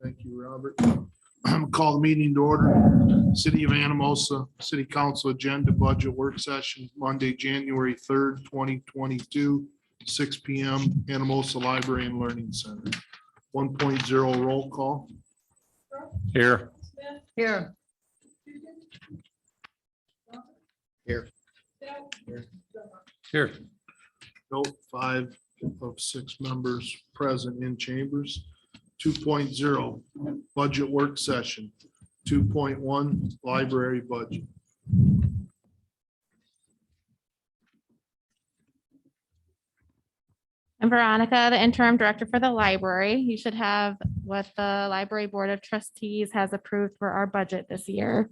Thank you, Robert. Call the meeting to order. City of Anamosa, City Council agenda budget work session, Monday, January 3rd, 2022, 6 PM, Anamosa Library and Learning Center. 1.0 roll call. Here. Here. Here. Here. Note 5 of 6 members present in chambers. 2.0 budget work session. 2.1 library budget. I'm Veronica, the interim director for the library. You should have what the library board of trustees has approved for our budget this year.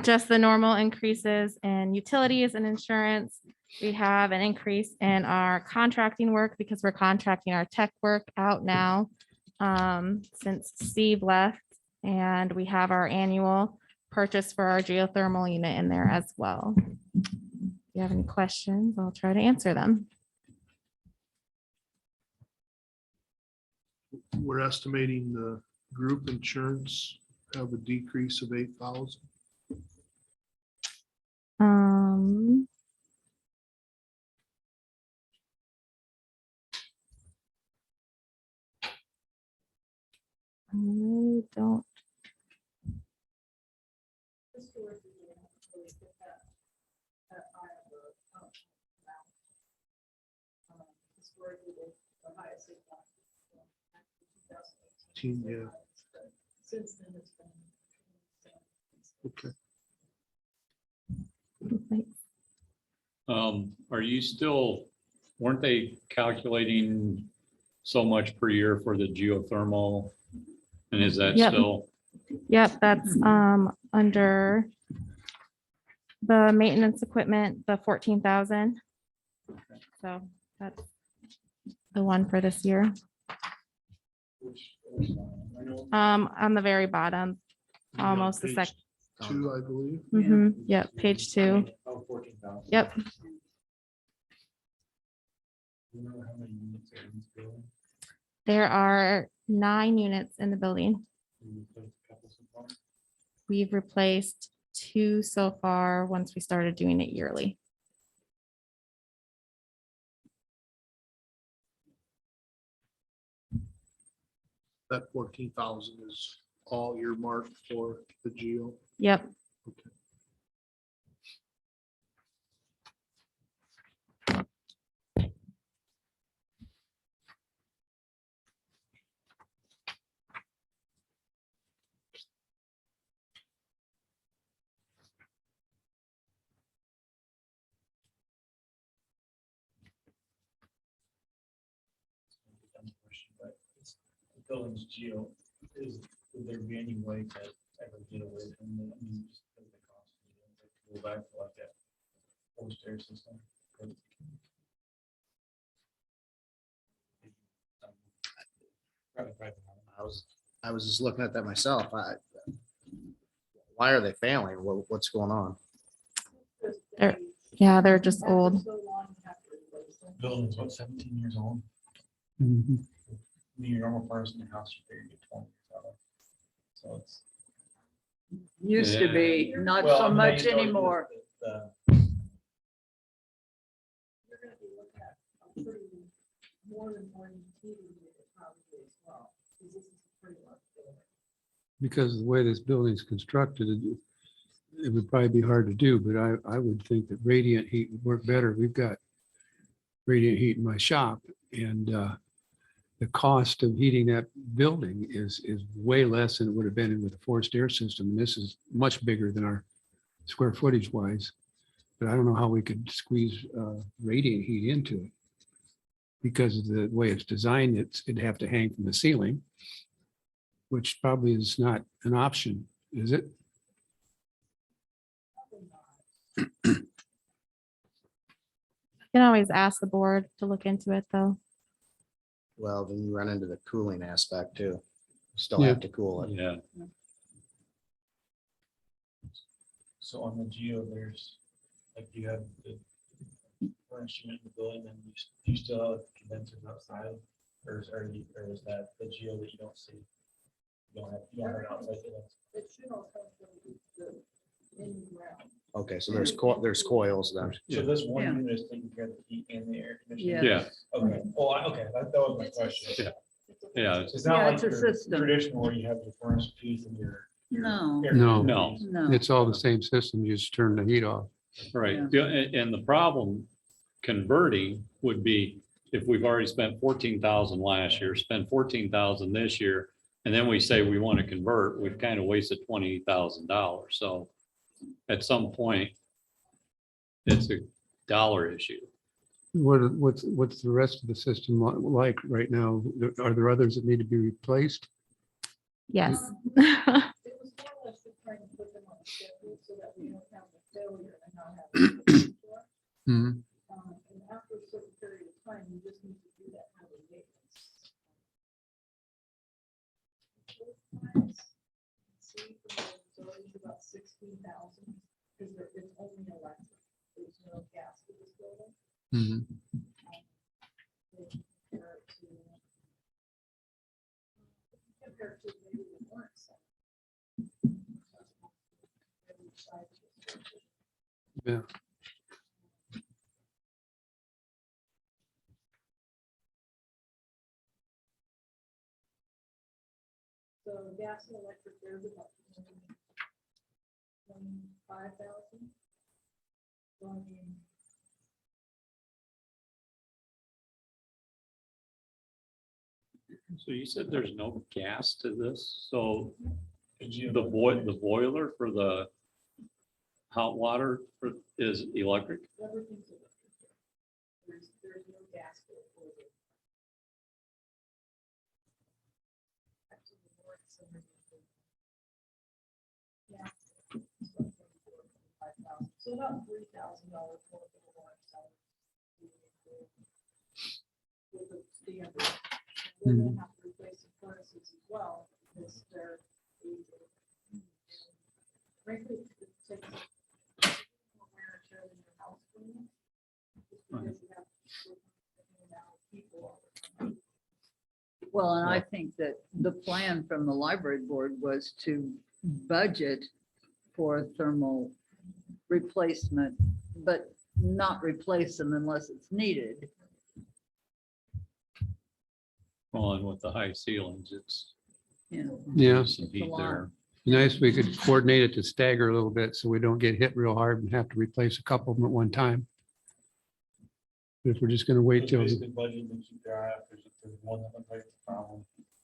Just the normal increases in utilities and insurance. We have an increase in our contracting work because we're contracting our tech work out now since Steve left. And we have our annual purchase for our geothermal unit in there as well. If you have any questions, I'll try to answer them. We're estimating the group insurance have a decrease of 8,000. I don't. Yeah. Okay. Are you still, weren't they calculating so much per year for the geothermal? And is that Yep. still? Yep, that's under the maintenance equipment, the 14,000. So that's the one for this year. On the very bottom, almost the second. 2, I believe. Yep, page 2. Yep. There are 9 units in the building. We've replaced 2 so far once we started doing it yearly. That 14,000 is all earmarked for the geo. Yep. Okay. Buildings geo, would there be any way to ever get away from the, I mean, just because of the cost, go back to like that forced air system? I was just looking at that myself. Why are they failing? What's going on? Yeah, they're just old. Building's what, 17 years old? Your normal person in the house, you figure you get 20 years out of. So it's. Used to be, not Well, I so mean, much they always look anymore. at Because of the way this building is constructed, it would probably be hard to do, but I would think that radiant heat would work better. We've got radiant heat in my shop, and the cost of heating that building is way less than it would have been with a forced air system. And this is much bigger than our square footage wise. But I don't know how we could squeeze radiant heat into it. Because of the way it's designed, it'd have to hang from the ceiling, which probably is not an option, is it? You can always ask the board to look into it, though. Well, then you run into the cooling aspect too. Still Yeah. have to cool it. Yeah. So on the geo, there's, like, you have the furniture in the building, and you still have condensers outside, or is that the geo that you don't see? You don't have an outside unit. It should all come from the in-ground. Okay, so there's there's coils then. So this one Yeah. unit is taking care of the heat and the air conditioning? Yeah. Yeah, Okay, oh, okay, that was my question. Yeah. yeah, It's not Yeah, like it's a your system. traditional where you have your furnace piece and your. No. air No. conditioning piece. No. It's all the same system. You just turn the heat off. right. Yeah. Yeah, and the problem converting would be if we've already spent 14,000 last year, spent 14,000 this year, and then we say we want to convert, we've kind of wasted $20,000. So at some point, it's a dollar issue. What's the rest of the system like right now? Are there others that need to be replaced? Yes. It was more or less just trying to put them on a schedule so that we don't have a failure and not have. Mhm. And after a certain period of time, you just need to do that kind of maintenance. See, it's already about 16,000, because it's only electric, there's no gas to this building. Mhm. Compared to maybe the warrants. Yeah. So gas and electric, there's about 25,000. So I mean, So you said there's no gas to this, so Did you- the boiler for the hot water is electric? everything's electric. There's no gas for it. Actually, the warrants and everything. Yeah. So about $3,000 for the warrants. With the standard. We're gonna have to replace the furnaces as well, because they're aging. Frankly, it takes more wear and tear than your house cleaning. Just because you have to put out people all the time. Well, and I think that the plan from the library board was to budget for thermal replacement, but not replace them unless it's needed. Well, and with the high ceilings, it's. You know, Yeah. Some It's a heat lot. there. Nice, we could coordinate it to stagger a little bit so we don't get hit real hard and have to replace a couple of them at one time. If we're just gonna wait So till, basically budgeting that you got, if there's one that looks like it's a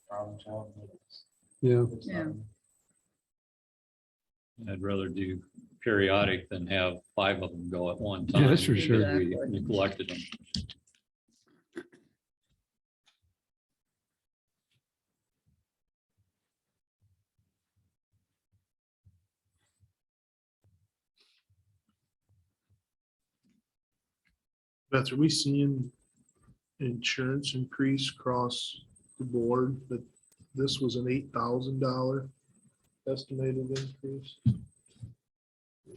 problem child. yeah, Yeah. I'd rather do periodic than have 5 of them go at one Yeah, time. that's for sure. because we Exactly. neglected them. Beth, are we seeing insurance increase across the board, that this was an $8,000 estimated increase?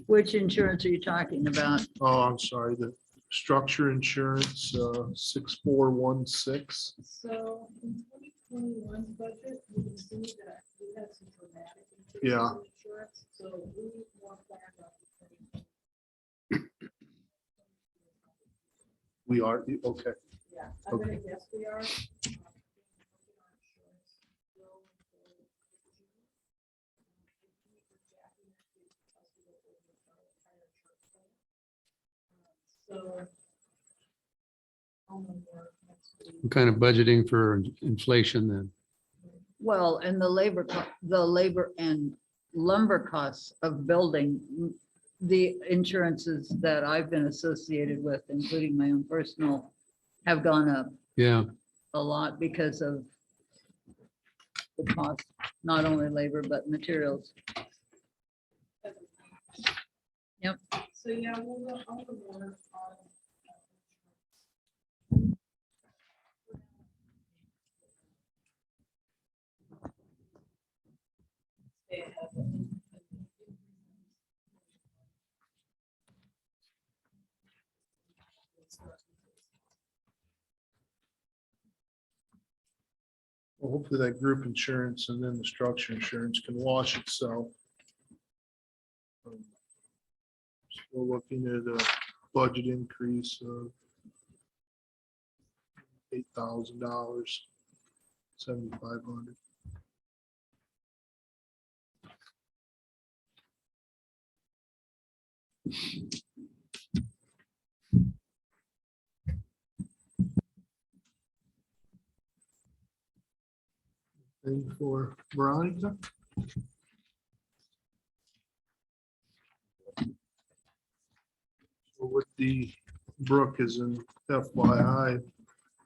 which insurance are you talking about? Oh, I'm sorry, the structure insurance, 6416. So in 2021 budget, you can see that we had some dramatic increases Yeah. in insurance, so we more planned on. We are, okay. Yeah, I'm gonna guess we are. So. I'll know more next week. we're kind of budgeting for inflation then. Well, and the labor and lumber costs of building, the insurances that I've been associated with, including my own personal, have gone up Yeah, a lot because of the cost, not only labor, but materials. Yep. So, yeah, I'll go more on. Stay ahead of it. Well, hopefully that group insurance and then the structure insurance can wash itself. We're looking at a budget increase of $8,000, 7,500. Thing for Veronica. So with the Brook is in FYI,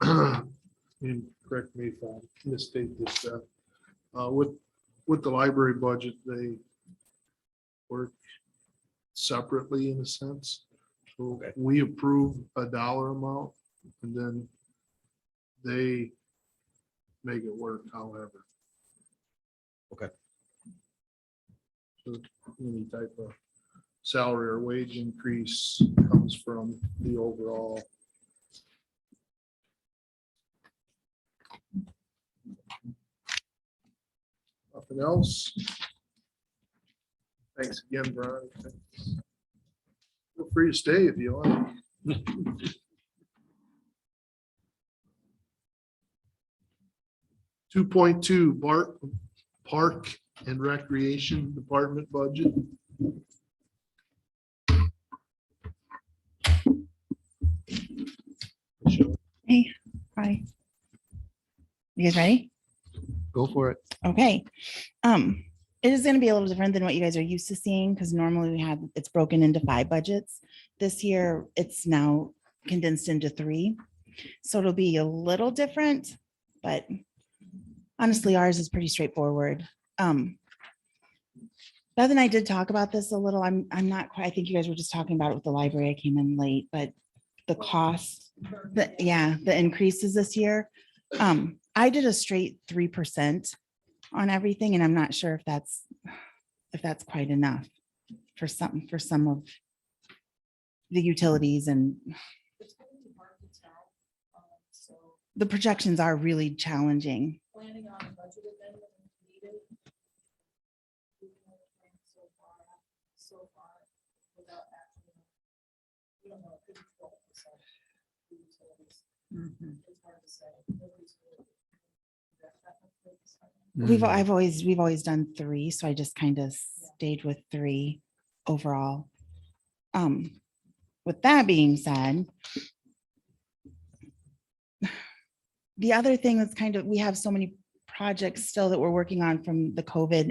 and correct me if I misstate this stuff, with the library budget, they work separately in a sense. So we approve a dollar amount and then they make it work however. Okay. So any type of salary or wage increase comes from the overall. Nothing else? Thanks again, Brian. Feel free to stay if you like. 2.2 Park and Recreation Department budget. Hey, hi. You guys ready? Go for it. Okay. It is going to be a little different than what you guys are used to seeing because normally it's broken into 5 budgets. This year, it's now condensed into 3. So it'll be a little different, but honestly, ours is pretty straightforward. Beth and I did talk about this a little. I'm not quite, I think you guys were just talking about it with the library. I came in late, but the cost, the increases this year. I did a straight 3% on everything, and I'm not sure if that's quite enough for some of the utilities, and the projections are really challenging. Planning on a budget amendment if needed. We can only plan so far without actually, we don't know, it could be 12%. Mhm. It's hard to say. Nobody's really- that- We've always done 3, so I just kind of stayed with 3 overall. With that being said, the other thing that's we have so many projects still that we're working on from the COVID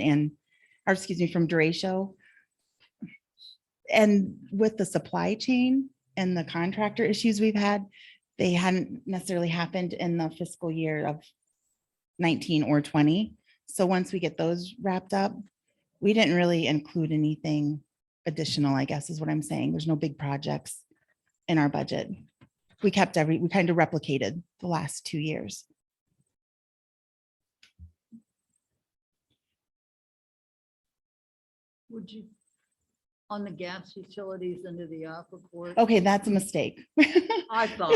from Duratio. And with the supply chain and the contractor issues we've had, they hadn't necessarily happened in the fiscal year of 19 or 20. So once we get those wrapped up, we didn't really include anything additional, I guess is what I'm saying. There's no big projects in our budget. We kind of replicated the last 2 years. Would you, on the gas utilities into the aqua court? Okay, that's a mistake. I thought.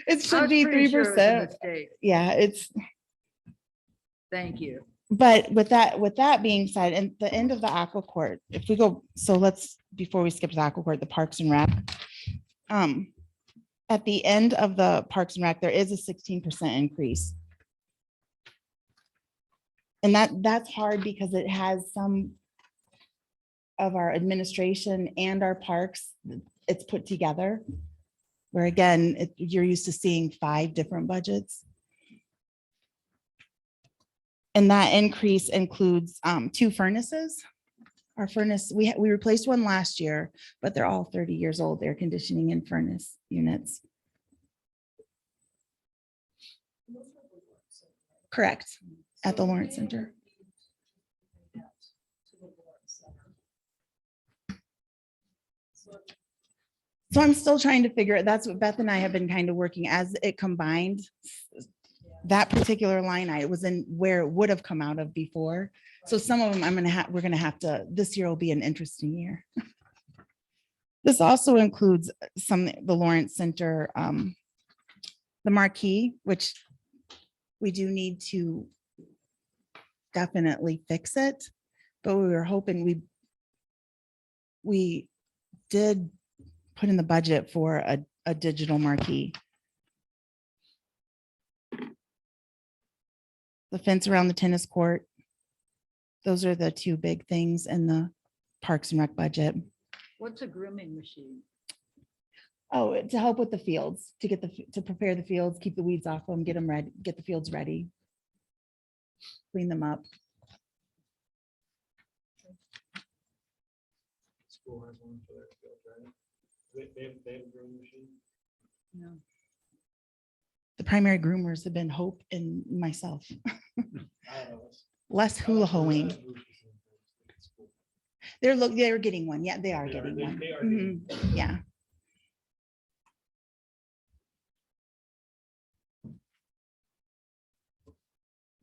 It I should was be pretty sure it was a 3%. mistake. Yeah, Thank you. but with that being said, and the end of the aqua court, if we go, so before we skip to the aqua court, the Parks and Rec. At the end of the Parks and Rec, there is a 16% increase. And that's hard because it has some of our administration and our parks, it's put together. Where again, you're used to seeing 5 different budgets. And that increase includes 2 furnaces. Our furnace, we replaced one last year, but they're all 30 years old, air conditioning and furnace units. Correct, at the Lawrence Center. So I'm still trying to figure it. That's what Beth and I have been kind of working as it combined. That particular line item was in where it would have come out of before. So some of them we're going to have to, this year will be an interesting year. This also includes the Lawrence Center, the marquee, which We do need to definitely fix it, but we were hoping we did put in the budget for a digital marquee. The fence around the tennis court. Those are the two big things in the Parks and Rec budget. What's a grooming machine? Oh, to help with the fields, to get to prepare the fields, keep the weeds off them, get them ready, get the fields ready. Clean them up. School has one for their field, right? They have a grooming machine? No. The primary groomers have been Hope and myself. I don't know. Less hula hoeing. They're getting one. Yeah, they are They are- getting they- one. they are getting Mhm. Yeah.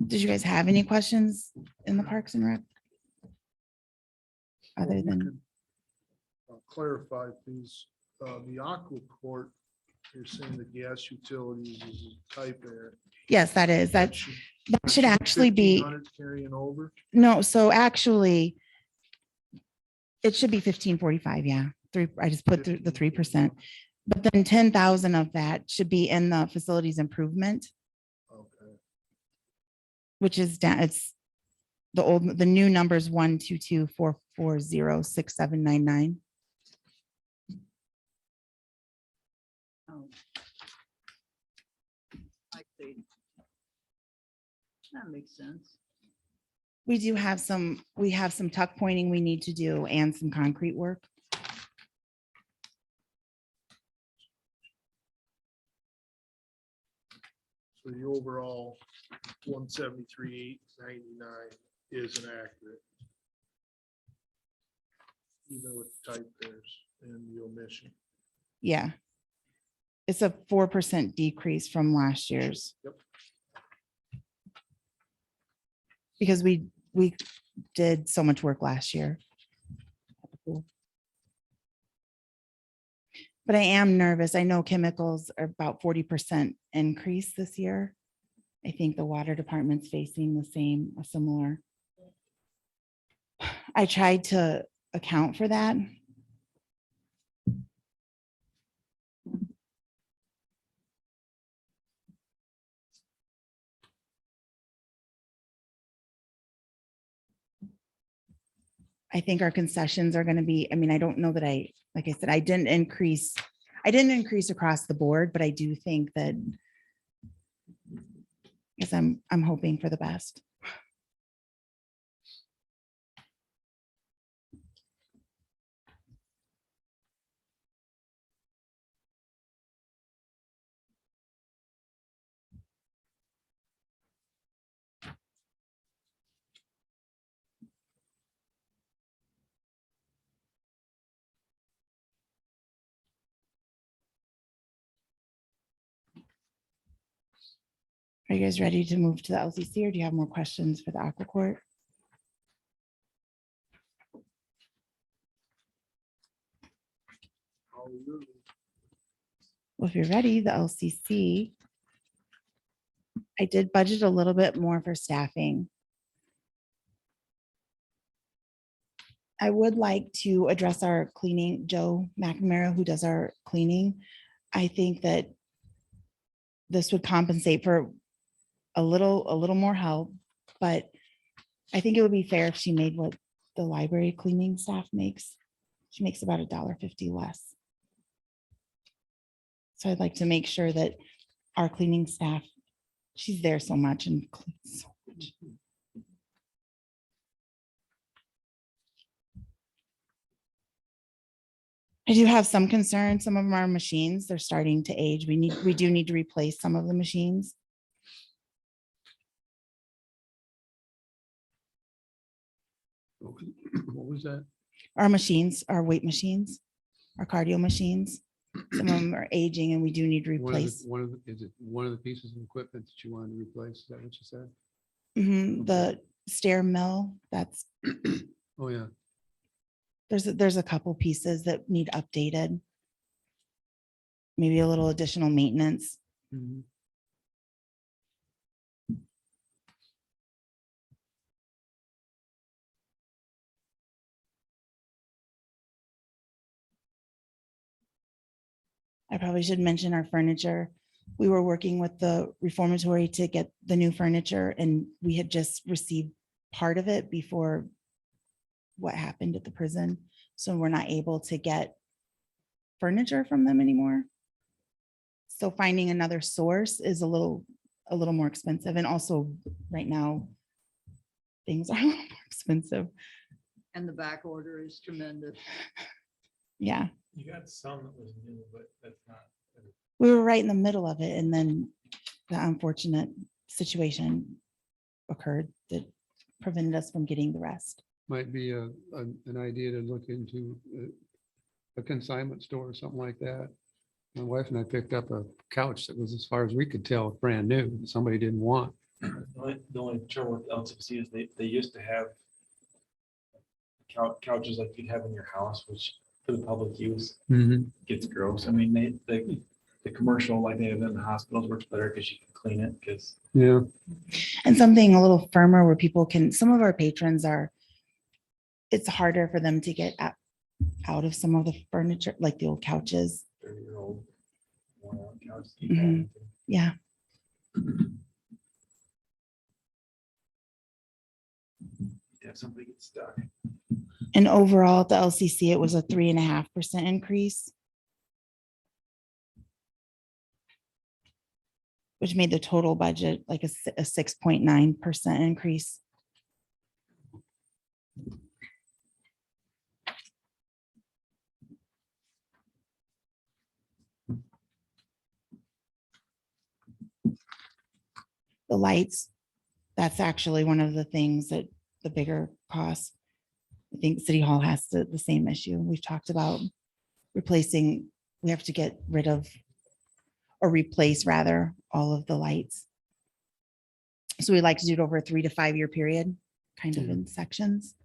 Did you guys have any questions in the Parks and Rec? Well, Other you than, could, clarify, please, the aqua court, you're saying the gas utilities is a type there. yes, that should actually be, 1,500 carrying over. no, so actually it should be 1545, yeah. I just put the 3%. But then 10,000 of that should be in the facilities improvement, Okay. which is down, it's the new numbers 12244067999. Oh. I see. That makes sense. We have some tuck pointing we need to do and some concrete work. So the overall 173,899 is inaccurate. Even with the type pairs and the omission. Yeah. It's a 4% decrease from last year's. Yep. Because we did so much work last year. But I am nervous. I know chemicals are about 40% increase this year. I think the water department's facing a similar. I tried to account for that. I think our concessions are going to be, I mean, I don't know that like I said, I didn't increase across the board, but I do think that yes, I'm hoping for the best. Are you guys ready to move to the LCC or do you have more questions for the Aqua Court? Well, if you're ready, the LCC. I did budget a little bit more for staffing. I would like to address our cleaning, Joe McNamara, who does our cleaning. I think that this would compensate for a little more help, but I think it would be fair if she made what the library cleaning staff makes. She makes about $1.50 less. So I'd like to make sure that our cleaning staff, she's there so much and cleans so much. I do have some concerns. Some of our machines, they're starting to age. We do need to replace some of the machines. What was that? Our machines, our weight machines, our cardio machines. Some of them are aging and we do need to replace. Is it one of the pieces of equipment that you wanted to replace? Is that what you said? The stair mill, that's, Oh, yeah. there's a couple pieces that need updated. Maybe a little additional maintenance. Mhm. I probably should mention our furniture. We were working with the reformatory to get the new furniture and we had just received part of it before what happened at the prison. So we're not able to get furniture from them anymore. So finding another source is a little more expensive. And also right now, things are a little more expensive. And the back order is tremendous. Yeah, You got some that was new, but that's not. we were right in the middle of it. And then the unfortunate situation occurred that prevented us from getting the rest. Might be an idea to look into a consignment store or something like that. My wife and I picked up a couch that was, as far as we could tell, brand new, that somebody didn't want. The only trouble with LCC is they used to have couches like you'd have in your house, which for the public use gets gross. I mean, the commercial like they have in the hospitals works better because you can clean it because. Yeah, And something a little firmer where people can, some of our patrons are, it's harder for them to get out of some of the furniture, like the old couches. 30-year-old worn-out couch to keep Mhm. adding to. Yeah. To have somebody get stuck. And overall at the LCC, it was a 3.5% increase. Which made the total budget like a 6.9% increase. The lights, that's actually one of the things that the bigger costs. I think City Hall has the same issue. We've talked about replacing, we have to get rid of or replace rather all of the lights. So we like to do it over a 3 to 5 year period, kind of in sections.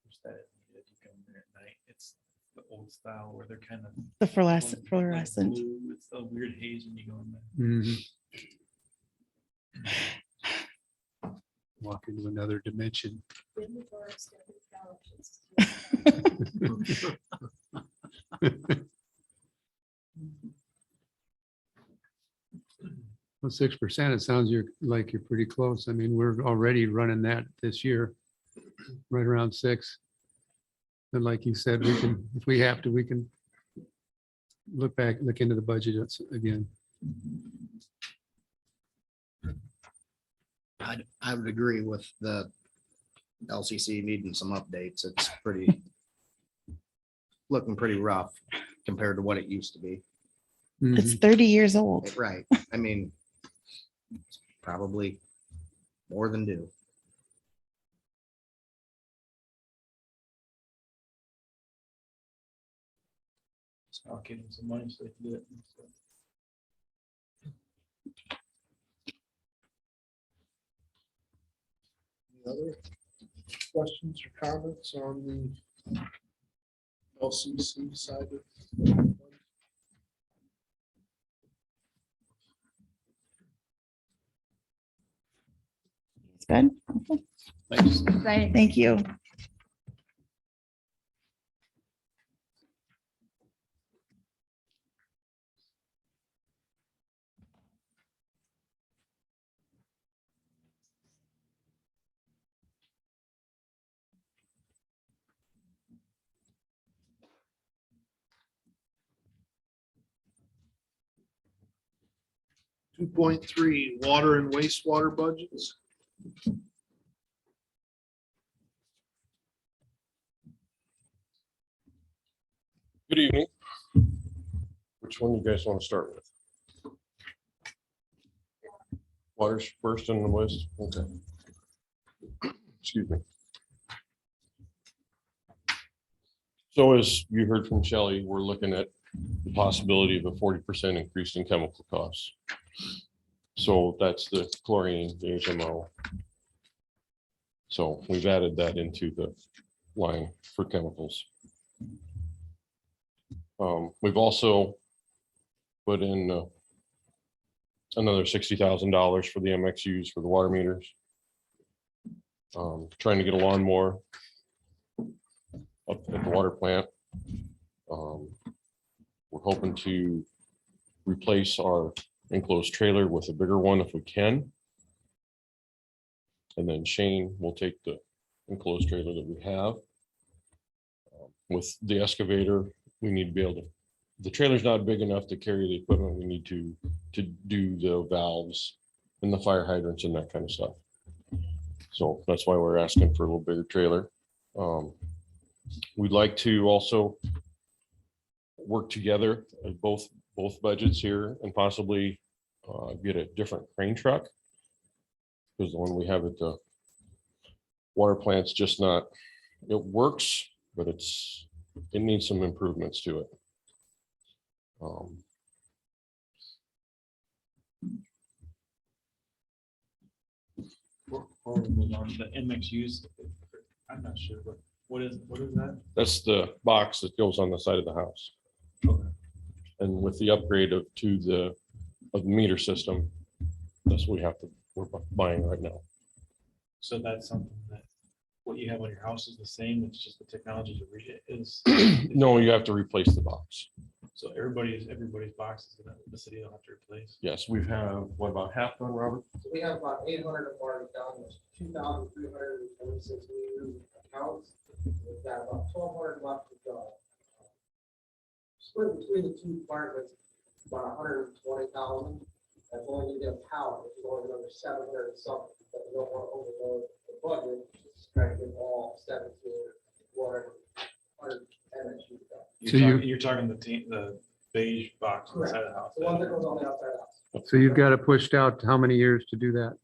Wish that you come there at night. It's the old style where they're kind of. The like fluorescent. blue. It's a weird haze when you go in there. walk into another dimension. Then the doors get galaxies. Well, 6%, it sounds like you're pretty close. I mean, we're already running that this year, right around 6. And like you said, we can, if we have to, we can look into the budget again. I would agree with the LCC needing some updates. It's pretty, looking pretty rough compared to what it used to be. It's 30 years old. Right. I mean, it's probably more than due. So I'll give them some money so they can do it. Any other questions or comments on the LCC side of? It's good. Thanks. Thank you. Two point three, water and wastewater budgets. Good evening. Which one you guys want to start with? Water's first in the west. Okay. Excuse me. So as you heard from Shelley, we're looking at the possibility of a 40% increase in chemical costs. So that's the chlorine, the HMO. So we've added that into the line for chemicals. We've also put in another $60,000 for the MXUs for the water meters. Trying to get a lawnmower up at the water plant. We're hoping to replace our enclosed trailer with a bigger one if we can. And then Shane will take the enclosed trailer that we have. With the excavator, we need to be able to, the trailer's not big enough to carry the equipment. We need to do the valves and the fire hydrants and that kind of stuff. So that's why we're asking for a little bigger trailer. We'd like to also work together at both budgets here and possibly get a different crane truck. Because the one we have at the water plant's just not, it works, but it needs some improvements to it. Before we move on to the MXUs, I'm not sure, but what is that? That's the box that goes on the side of the house. Okay. And with the upgrade of the meter system, that's what we're buying right now. So that's something that what you have on your house is the same, it's just the technology to read it is. No, you have to replace the box. So everybody's box is gonna, the city will have to replace. Yes, we've had, what, about half done, Robert? So we have about 800 of already done, there's 2,326 new accounts. We've got about 1,200 left to go. Split between the two departments, about 120,000. That's only gonna get a pallet, which is only another 700 and something, but we don't want to overload the budget, just trying to get all 17, whatever, 100 MSU done. So you- You're talking the beige box Correct. inside the house. The one that goes on the outside of the house. So you've got it pushed out to how many years to do that?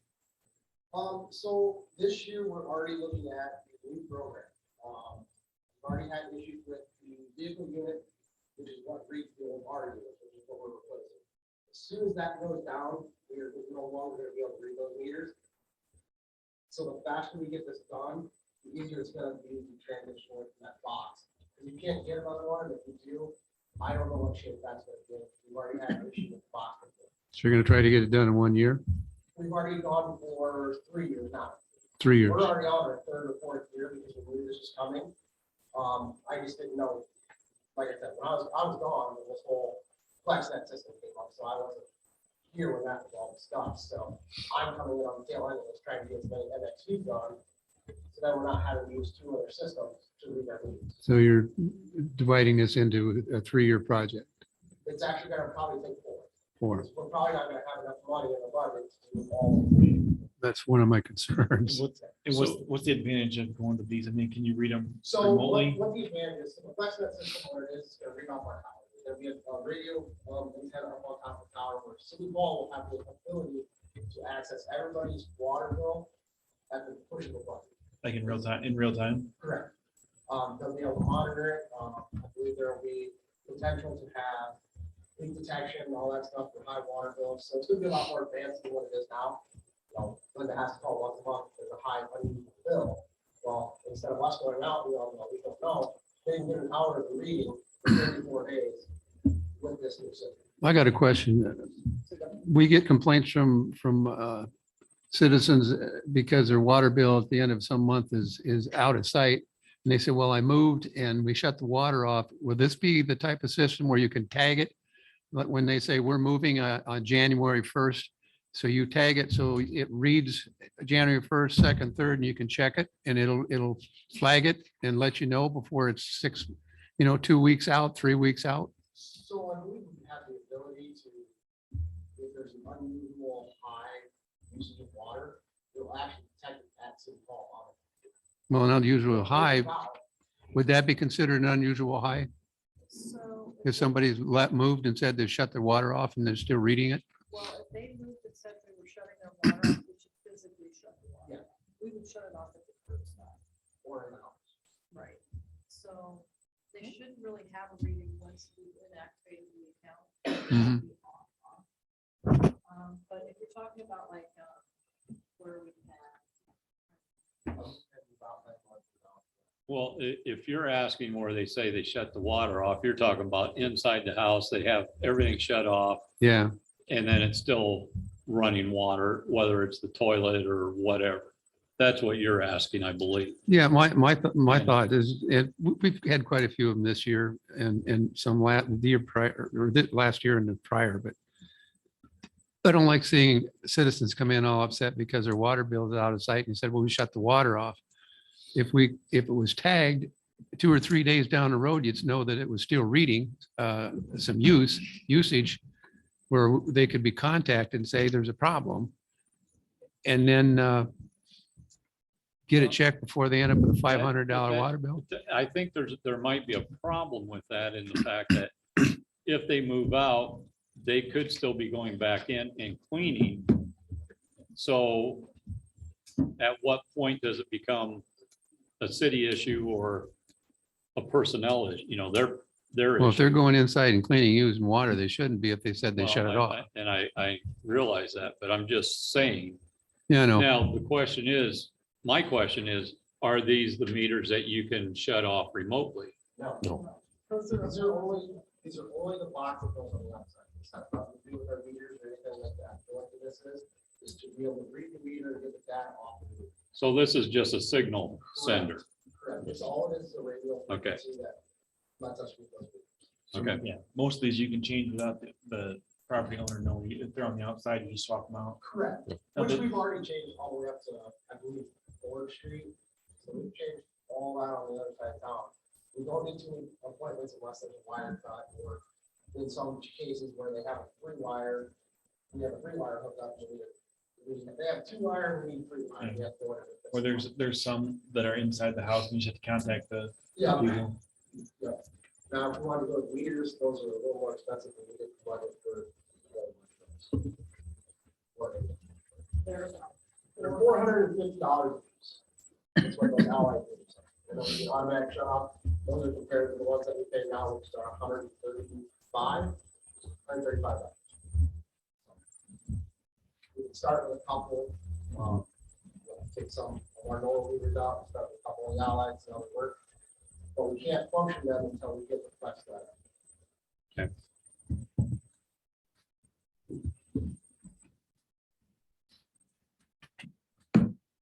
So this year, we're already looking at a new program. We've already had issues with the vehicle unit, which is what refuel our unit, which is what we're replacing. As soon as that goes down, we're no longer gonna be able to read those meters. So the faster we get this done, the easier it's gonna be to transition away from that box. Because you can't get another one, if you do, I don't know what shape that's gonna be. We've already had an issue with the box before. So you're gonna try to get it done in 1 year, We've already gone for 3 years now. 3 years? We're already on our third or fourth year because we knew this was coming. I just didn't know, like I said, when I was gone, when this whole FlexNet system came up, so I wasn't here when that was all discussed. So I'm coming in on the tail end of this, trying to get as many MXUs done, so that we're not having to use 2 other systems to read our meters. So you're dividing this into a 3-year project. It's actually gonna probably take 4. 4. We're probably not gonna have enough money in the budget to do all 3. That's one of my concerns. What's the advantage of going to these? I mean, can you read them So remotely? what the advantage is, the FlexNet system, what it is, it's gonna read off our tower. There's gonna be a radio antenna up on top of the tower where City Hall will have the ability to access everybody's water bill at the push of a button. Like in real time? Correct. They'll be able to monitor it. I believe there will be potential to have leak detection and all that stuff for high water bills. So it's gonna be a lot more advanced than what it is now. Linda has to call once a month, there's a high unused bill. Well, instead of us going out, we don't know, they can get an hour of reading for 34 days with this new system. I got a question. We get complaints from citizens because their water bill at the end of some month is out of sight. And they say, well, I moved and we shut the water off. Will this be the type of system where you can tag it? Like when they say we're moving on January 1st, so you tag it, so it reads January 1st, 2nd, 3rd, and you can check it and it'll flag it and let you know before it's 2 weeks out, 3 weeks out. So I believe we have the ability to, if there's an unusual high usage of water, it'll actually detect it at City Hall. Well, an unusual high, would that be considered an unusual high? So, If somebody's moved and said they shut their water off and they're still reading it? well, if they moved and said they were shutting their water off, we should physically shut the water. We would shut it off at the curb stop. Or in the house. Right. So they shouldn't really have a reading once we inactivate the account. Mhm. But if you're talking about like, where we have. Well, if you're asking where they say they shut the water off, you're talking about inside the house, they have everything shut off Yeah, and then it's still running water, whether it's the toilet or whatever. That's what you're asking, I believe. Yeah, my thought is, we've had quite a few of them this year and some the year prior, or last year and the prior, but I don't like seeing citizens come in all upset because their water bill is out of sight and said, well, we shut the water off. If it was tagged 2 or 3 days down the road, you'd know that it was still reading some usage where they could be contacted and say there's a problem. And then get it checked before they end up with a $500 water bill. I think there might be a problem with that in the fact that if they move out, they could still be going back in and cleaning. So at what point does it become a city issue or a personnel issue? You know, their Well, if they're issue. going inside and cleaning, using water, they shouldn't be if they said they Well, shut it off. And I realize that, but I'm just saying. Yeah, I know. Now, my question is, are these the meters that you can shut off remotely? No. These are only the box that goes on the outside. It's not nothing to do with our meters or anything like that. What this is to be able to read the meter and get the data off of the meter. So this is just a signal sender. Correct. It's all it is, a radio Okay. frequency that lets us read those meters. Okay. Yeah, most of these you can change without the property owner knowing. If they're on the outside, you just swap them out. Correct. Now, Which the- we've already changed all the way up to, I believe, 4th Street. So we've changed all that on the other side of town. We don't need to appointments unless there's a wire cut, or in some cases where they have a 3-wire, we have a 3-wire hooked up. If they have 2-wire, we need 3-wire. We have to order it. Or there's some that are inside the house and you just have to contact the Yeah. people. Now, if we want to go with meters, those are a little more expensive than we get provided for. They're $450. That's what those allied meters are. And then the automatic shut off, those are compared to the ones that we pay now, which are $135. We can start with a couple, take some of our normal meters out, start with a couple of the allied, see how they work. But we can't function them until we get the flex data.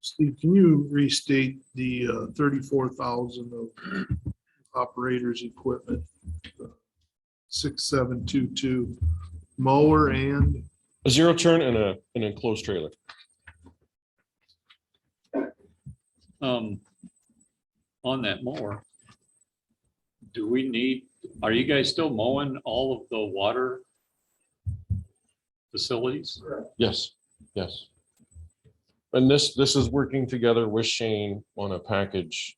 Steve, can you restate the 34,000 of operators equipment? 6722 mower and A 0-turn and an enclosed trailer. On that mower, are you guys still mowing all of the water facilities? Correct. Yes, yes. And this is working together with Shane on a package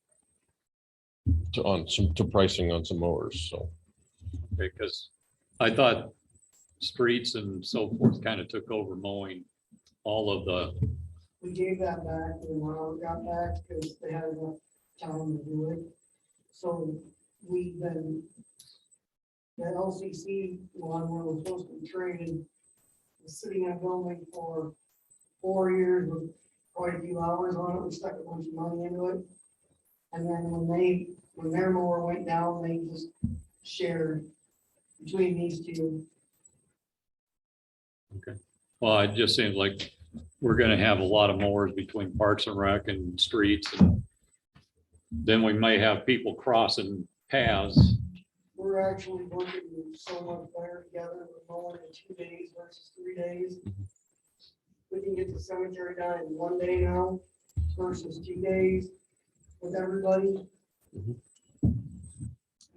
to pricing on some mowers, so. Because I thought streets and so forth kind of took over mowing all of the, We gave that back when Ronald got back because they had enough time to do it. So we've been, that LCC one where we're supposed to be training, was sitting in a building for 4 years with quite a few hours on it. We stuck a bunch of money into it. And then when their mower went down, they just shared between these two. well, it just seems like we're gonna have a lot of mowers between Parks and Rec and streets. And then we may have people crossing paths. We're actually working so much better together. We're mowing in 2 days versus 3 days. We can get the cemetery done in 1 day now versus 2 days with everybody.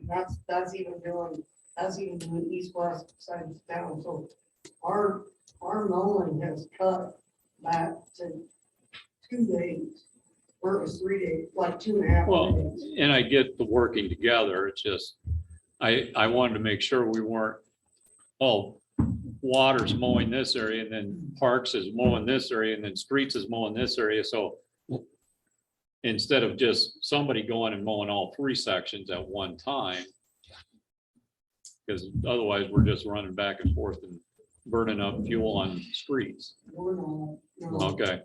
That's even doing east-west side of town. So our mowing has cut back to 2 days versus 3 days, like 2.5 Well, days. and I get the working together. It's just, I wanted to make sure we weren't, oh, water's mowing this area and then Parks is mowing this area and then streets is mowing this area. So instead of just somebody going and mowing all 3 sections at one time, because otherwise we're just running back and forth and burning up fuel on streets. We're not, no. Okay,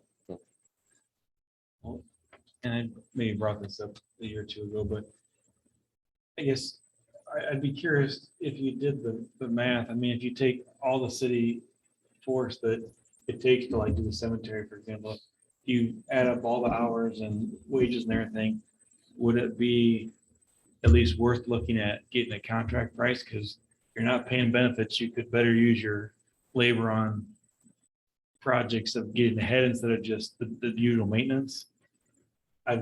And I maybe brought this up a year or two ago, but I guess I'd be curious if you did the math. I mean, if you take all the city force that it takes to like do the cemetery, for example, you add up all the hours and wages and everything, would it be at least worth looking at getting a contract price? Because you're not paying benefits, you could better use your labor on projects of getting ahead instead of just the usual maintenance. I'd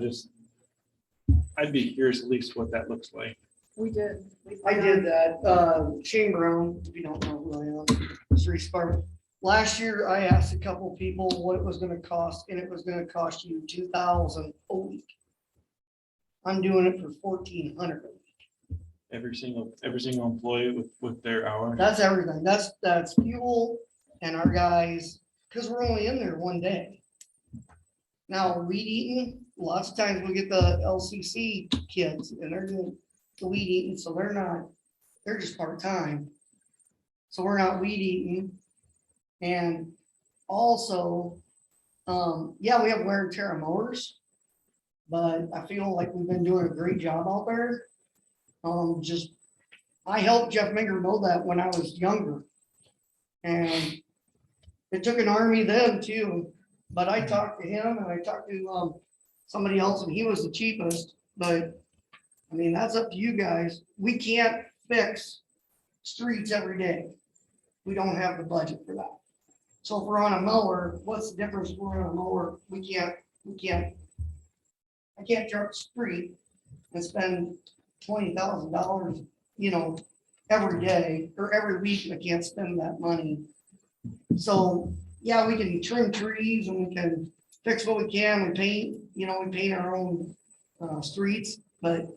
be curious at least what that looks like. We did. I did that, Shane Brown, if you don't know who I am, street department. Last year, I asked a couple people what it was gonna cost, and it was gonna cost you 2,000 a week. I'm doing it for 1,400. Every single employee with their hour. That's everything. That's fuel and our guys, because we're only in there one day. Now, weed eating, lots of times we get the LCC kids and they're doing the weed eating, so they're just part-time. So we're not weed eating. And also, yeah, we have wear and tear on mowers, but I feel like we've been doing a great job out there. I helped Jeff Minger mow that when I was younger. And it took an army then too, but I talked to him and I talked to somebody else and he was the cheapest, but I mean, that's up to you guys. We can't fix streets every day. We don't have the budget for that. So if we're on a mower, what's the difference if we're on a mower? I can't truck the street and spend $20,000, every day or every week. I can't spend that money. So, yeah, we can trim trees and we can fix what we can. We paint, we paint our own streets, but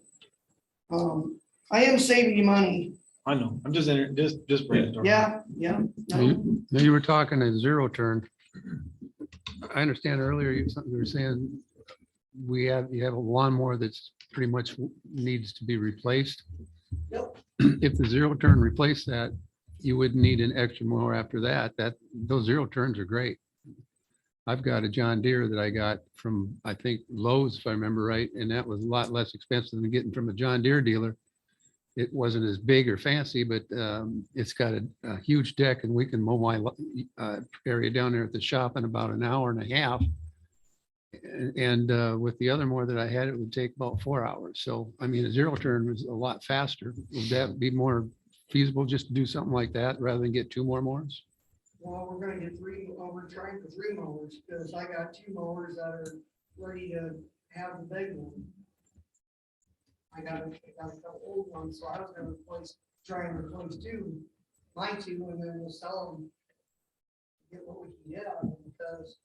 I am saving you money. I know, I'm just brainstorming. Yeah. Now you were talking a zero turn. I understand earlier you were saying you have a lawnmower that's pretty much needs to be replaced. Yep. If the zero turn replaced that, you wouldn't need an extra mower after that. Those zero turns are great. I've got a John Deere that I got from, I think Lowe's, if I remember right, and that was a lot less expensive than getting from a John Deere dealer. It wasn't as big or fancy, but it's got a huge deck and we can mow my area down there at the shop in about an hour and a half. And with the other mower that I had, it would take about 4 hours. So, I mean, a zero turn was a lot faster. Would that be more feasible just to do something like that rather than get 2 more mowers? Well, we're gonna get 3, we're trying for 3 mowers, because I got 2 mowers that are ready to have the big one. I got a couple old ones, so I was gonna try and replace 2, my 2, and then we'll sell them. Get what we can get out of them, because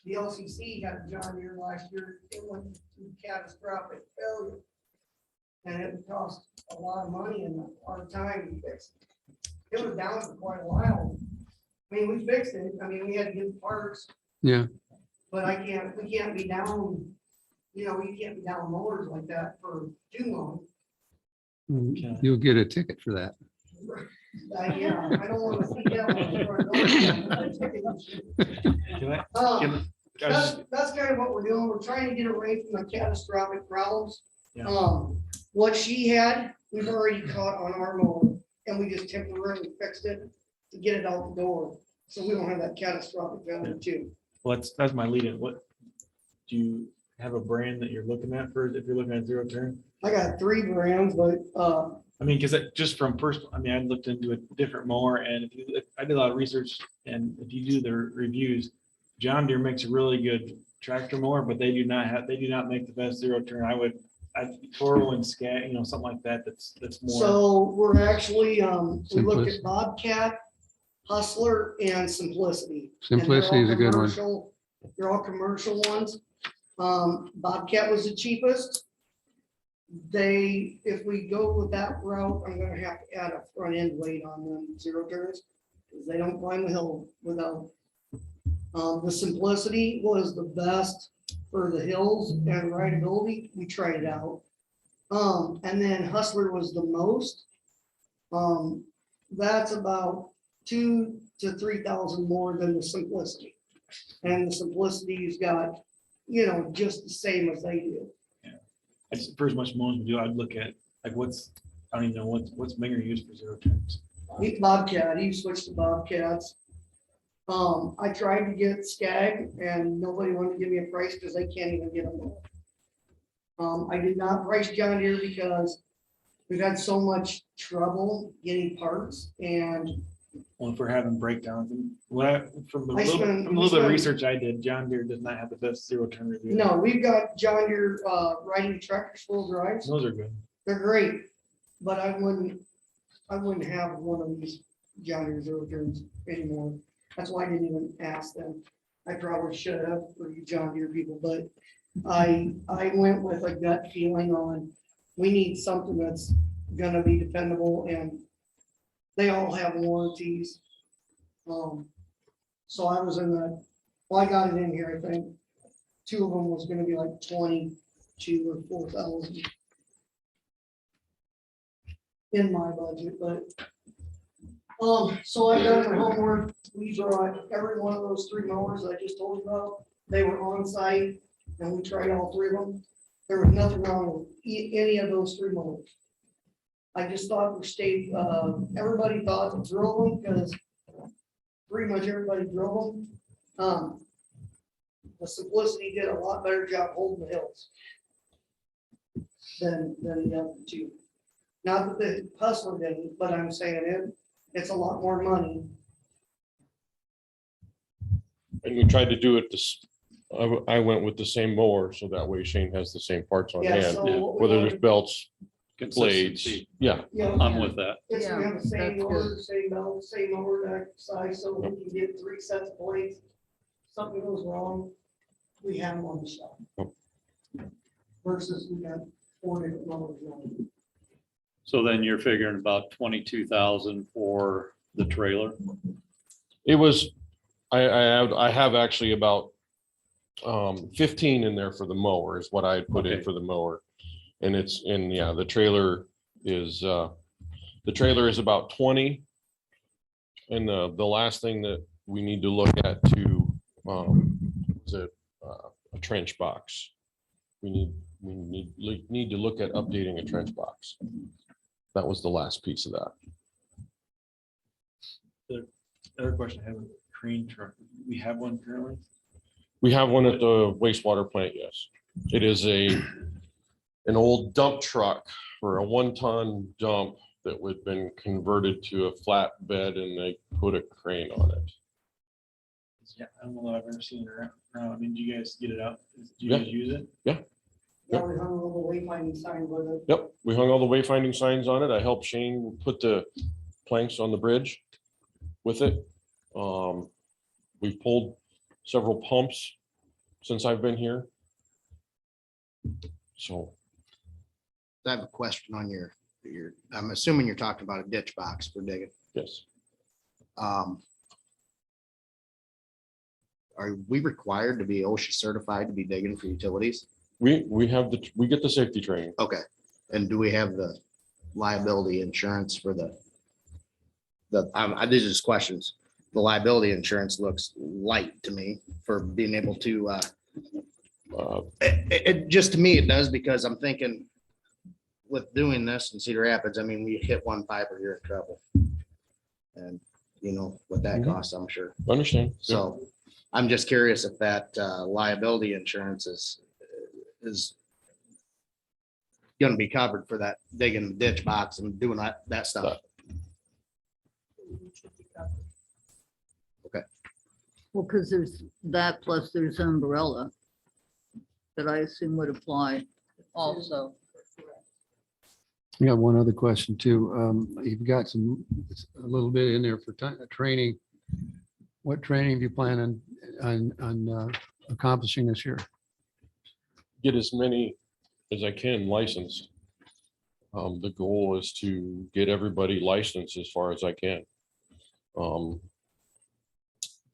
the LCC had a John Deere last year, it went through catastrophic failure. And it cost a lot of money and a lot of time to fix it. It was down for quite a while. I mean, we fixed it. I mean, we had to get parts. Yeah. But we can't be down, you can't be down mowers like that for too long. You'll get a ticket for that. Yeah, I don't want to see that. That's kind of what we're doing. We're trying to get away from the catastrophic problems. Yeah. What she had, we've already caught on our mower, and we just temporarily fixed it to get it out the door, so we don't have that catastrophic failure too. Well, that's my lead in. What, do you have a brand that you're looking at for, if you're looking at zero turn? I got 3 brands, but I mean, because just from personal, I mean, I looked into a different mower, and if I did a lot of research, and if you do the reviews, John Deere makes a really good tractor mower, but they do not make the best zero turn. Toro and Scat, something like that. That's more. so we're actually we looked at Bobcat, Hustler, and Simplicity. And they're all Simplicity is a good one. commercial- They're all commercial ones. Bobcat was the cheapest. If we go with that route, I'm gonna have to add a front end weight on them zero turns, because they don't climb the hill without. The Simplicity was the best for the hills and rideability. We tried it out. And then Hustler was the most. That's about 2,000 to 3,000 more than the Simplicity. And the Simplicity's got, just the same as they do. For as much mowing we do, I'd look at I don't even know what's Minger used for zero turns. Bobcat, he switched to Bobcats. I tried to get Skag and nobody wanted to give me a price because they can't even get them. I did not price John Deere because we've had so much trouble getting parts and Well, if we're having breakdowns and what, from the I little, spend- from the little bit of we research I did, John Deere does not have the best zero turn review. no, we've got John Deere, riding tractors full drives. Those are good. They're great, but I wouldn't have one of these John Deere zero turns anymore. That's why I didn't even ask them. I probably should have for you John Deere people, but I went with a gut feeling on, we need something that's gonna be dependable and they all have warranties. So I was in the, well, I got it in here, I think. Two of them was gonna be like 22 or 4,000 in my budget, but so I done my homework. We brought every one of those three mowers that I just told you about. They were on site and we tried all three of them. There was nothing wrong with any of those three mowers. I just thought we stayed, everybody thought to drill them because pretty much everybody drove them. The Simplicity did a lot better job holding the hills than the other two. Not that the Hustler didn't, but I'm saying it's a lot more money. And we tried to do it this, I went with the same mower, so that way Shane has the same parts on Yeah, hand, so what we whether wanted- there's belts, blades, Consistency. yeah. Yeah, I'm with that. it's, we have the same Yeah, order, that's same belt, same mower deck size, so we can get 3 sets of blades. Something goes wrong, we have them on the shelf. Versus we got 4 different mowers running. So then you're figuring about 22,000 for the trailer. It was, I have actually about 15 in there for the mower is what I had put in Okay. for the mower. And it's in, yeah, the trailer is about 20. And the last thing that we need to look at to, is a trench box. We need to look at updating a trench box. That was the last piece of that. Other question, I have a crane truck. We have one currently? We have one at the wastewater plant, yes. It is an old dump truck for a 1-ton dump that would been converted to a flatbed and they put a crane on it. Yeah, I don't know if I've ever seen it around. I mean, do you guys get it out? Do you Yeah. guys use it? Yeah, we hung a little wayfinding sign with it. Yep, we hung all the wayfinding signs on it. I helped Shane put the planks on the bridge with it. We've pulled several pumps since I've been here. So I have a question on your, I'm assuming you're talking about a ditch box for digging. yes, Are we required to be OSHA certified to be digging for utilities? we get the safety training. Okay, and do we have the liability insurance for the, these are just questions. The liability insurance looks light to me for being able to, just to me, it does, because I'm thinking with doing this in Cedar Rapids, I mean, we hit one fiber, you're in trouble. And you know what that Mhm. costs, I'm sure. Understand? Yeah. So I'm just curious if that liability insurance is gonna be covered for that digging the ditch box and doing that stuff. Well, because there's that plus there's umbrella that I assume would apply also. I got one other question too. You've got a little bit in there for training. What training do you plan on accomplishing this year? Get as many as I can licensed. The goal is to get everybody licensed as far as I can.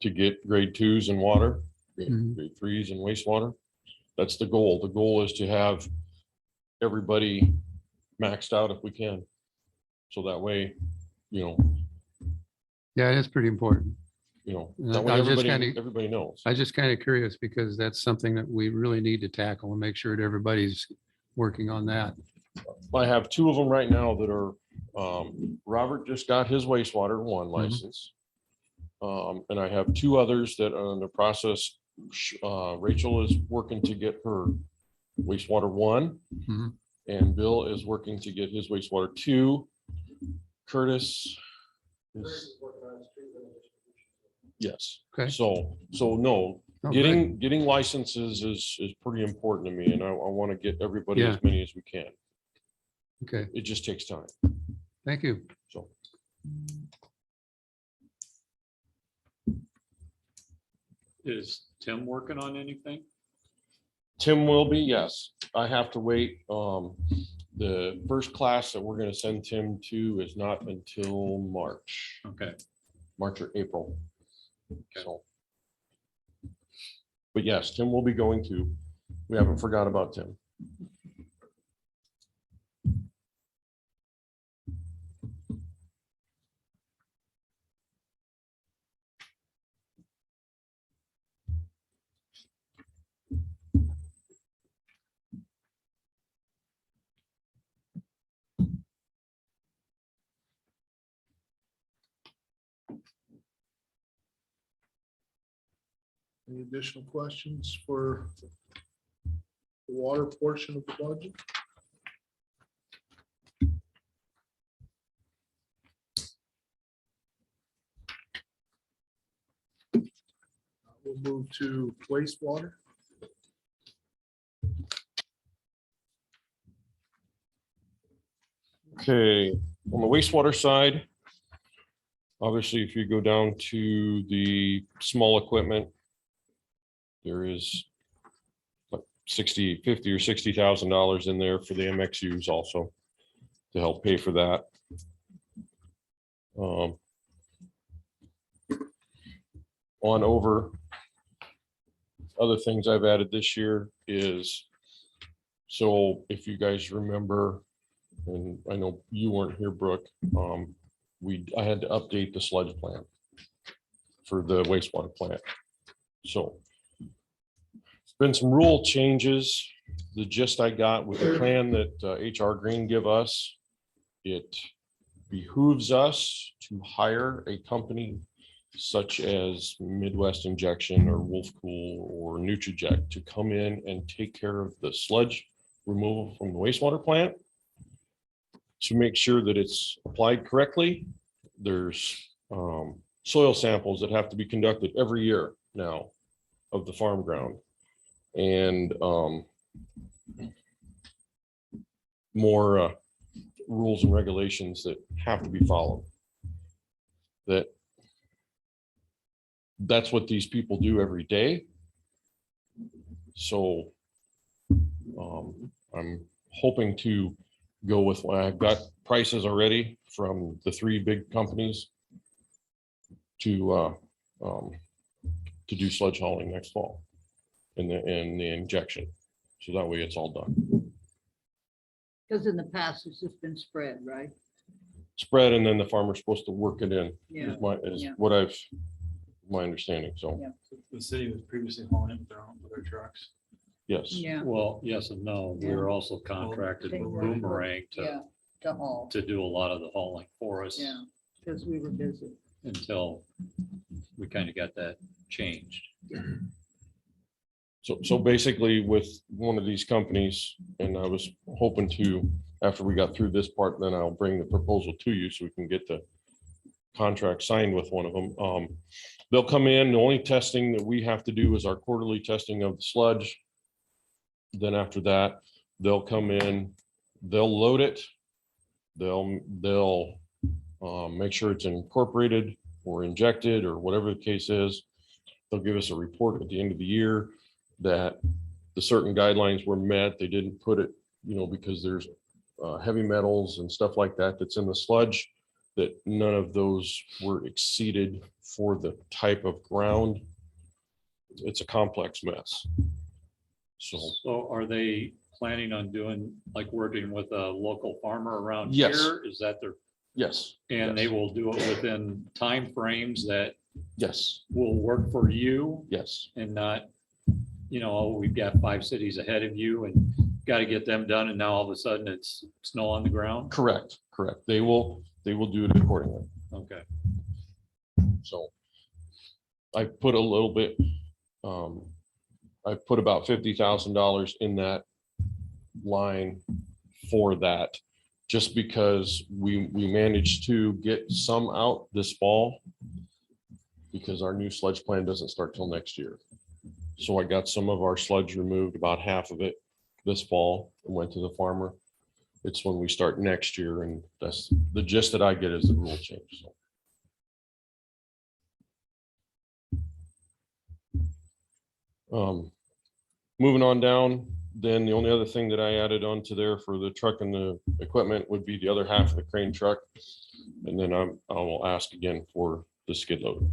To get grade 2s in water, Mhm. grade 3s in wastewater. That's the goal. The goal is to have everybody maxed out if we can. So that way, Yeah, it's pretty important. that way I was just everybody knows. I was just kind of curious because that's something that we really need to tackle and make sure that everybody's working on that. I have 2 of them right now that are, Robert just got his wastewater 1 license. And I have two others that are in the process. Rachel is working to get her wastewater 1. Mhm. And Bill is working to get his wastewater 2. Curtis is, yes. Okay. So no, Oh, getting licenses is pretty important to me, and I want to get everybody Yeah. as many as we can. Okay, It just takes time. thank you. So Is Tim working on anything? Tim will be, yes. I have to wait. The first class that we're gonna send Tim to is not until March, Okay, March or April. So. But yes, Tim will be going to. We haven't forgot about Tim. Any additional questions for the water portion of the budget? We'll move to wastewater. Okay, on the wastewater side, obviously, if you go down to the small equipment, there is like 60, 50 or $60,000 in there for the MXUs also to help pay for that. On over, other things I've added this year is, so if you guys remember, and I know you weren't here, Brooke, I had to update the sludge plan for the wastewater plant. So it's been some rule changes. The gist I got with the plan that HR Green give us, it behooves us to hire a company such as Midwest Injection or Wolf Cool or Nutrijet to come in and take care of the sludge removal from the wastewater plant to make sure that it's applied correctly. There's soil samples that have to be conducted every year now of the farm ground. And more rules and regulations that have to be followed. That's what these people do every day. So I'm hoping to go with, I've got prices already from the 3 big companies to do sludge hauling next fall in the injection. So that way it's all done. Because in the past, it's just been spread, right? Spread, and then the farmer's supposed to work it in. Yeah. Is Yeah. what my understanding. So, Yeah. The city was previously hauling it with their trucks. yes. Yeah, well, yes and no. We were also contracted They with were. Boomerang yeah, to haul, to do a lot of the hauling for us yeah, because we were busy. until we kind of got that changed. So basically with one of these companies, and I was hoping to, after we got through this part, then I'll bring the proposal to you so we can get the contract signed with one of them. They'll come in, the only testing that we have to do is our quarterly testing of the sludge. Then after that, they'll come in, they'll load it. They'll make sure it's incorporated or injected or whatever the case is. They'll give us a report at the end of the year that the certain guidelines were met. They didn't put it, because there's heavy metals and stuff like that that's in the sludge, that none of those were exceeded for the type of ground. It's a complex mess. So are they planning on doing, like working with a local farmer around Yes. here? Is that their, Yes. and they yes, will do it within timeframes that Yes. will work for you Yes. and not, we've got 5 cities ahead of you and got to get them done. And now all of a sudden it's snow on the ground. Correct. They will do it accordingly. Okay. So, I put a little bit, I put about $50,000 in that line for that, just because we managed to get some out this fall because our new sludge plan doesn't start till next year. So I got some of our sludge removed, about half of it this fall, and went to the farmer. It's when we start next year, and that's the gist that I get is the rule change. So. Moving on down, then the only other thing that I added onto there for the truck and the equipment would be the other half of the crane truck. And then I will ask again for the skid loader.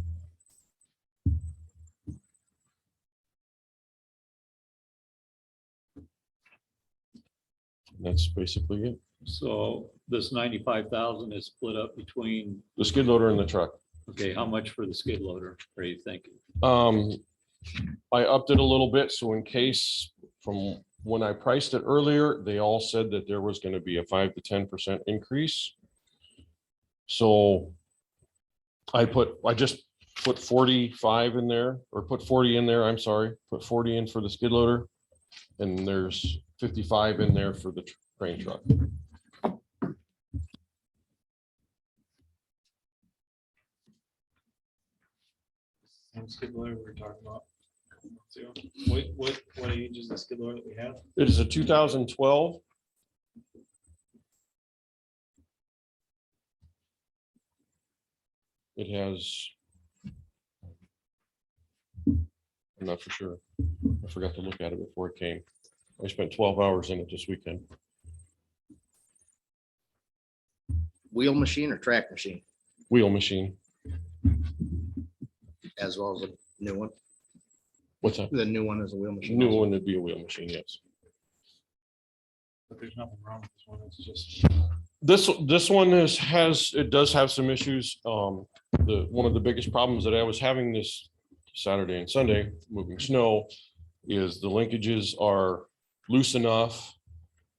That's basically it. So this 95,000 is split up between, The skid loader and the truck. okay, how much for the skid loader are you thinking? I upped it a little bit, so in case, from when I priced it earlier, they all said that there was going to be a 5 to 10% increase. So I just put 45 in there, or put 40 in there, I'm sorry, put 40 in for the skid loader, and there's 55 in there for the crane truck. Same skid loader we were talking about. So what age is the skid loader that we have? It is a 2012. It has, I'm not for sure. I forgot to look at it before it came. I spent 12 hours in it this weekend. Wheel machine or track machine, Wheel machine. as well as a new one. What's that? The new one is a wheel machine. New also. one would be a wheel machine, yes. But there's nothing wrong with this one. It's just. This one it does have some issues. One of the biggest problems that I was having this Saturday and Sunday moving snow is the linkages are loose enough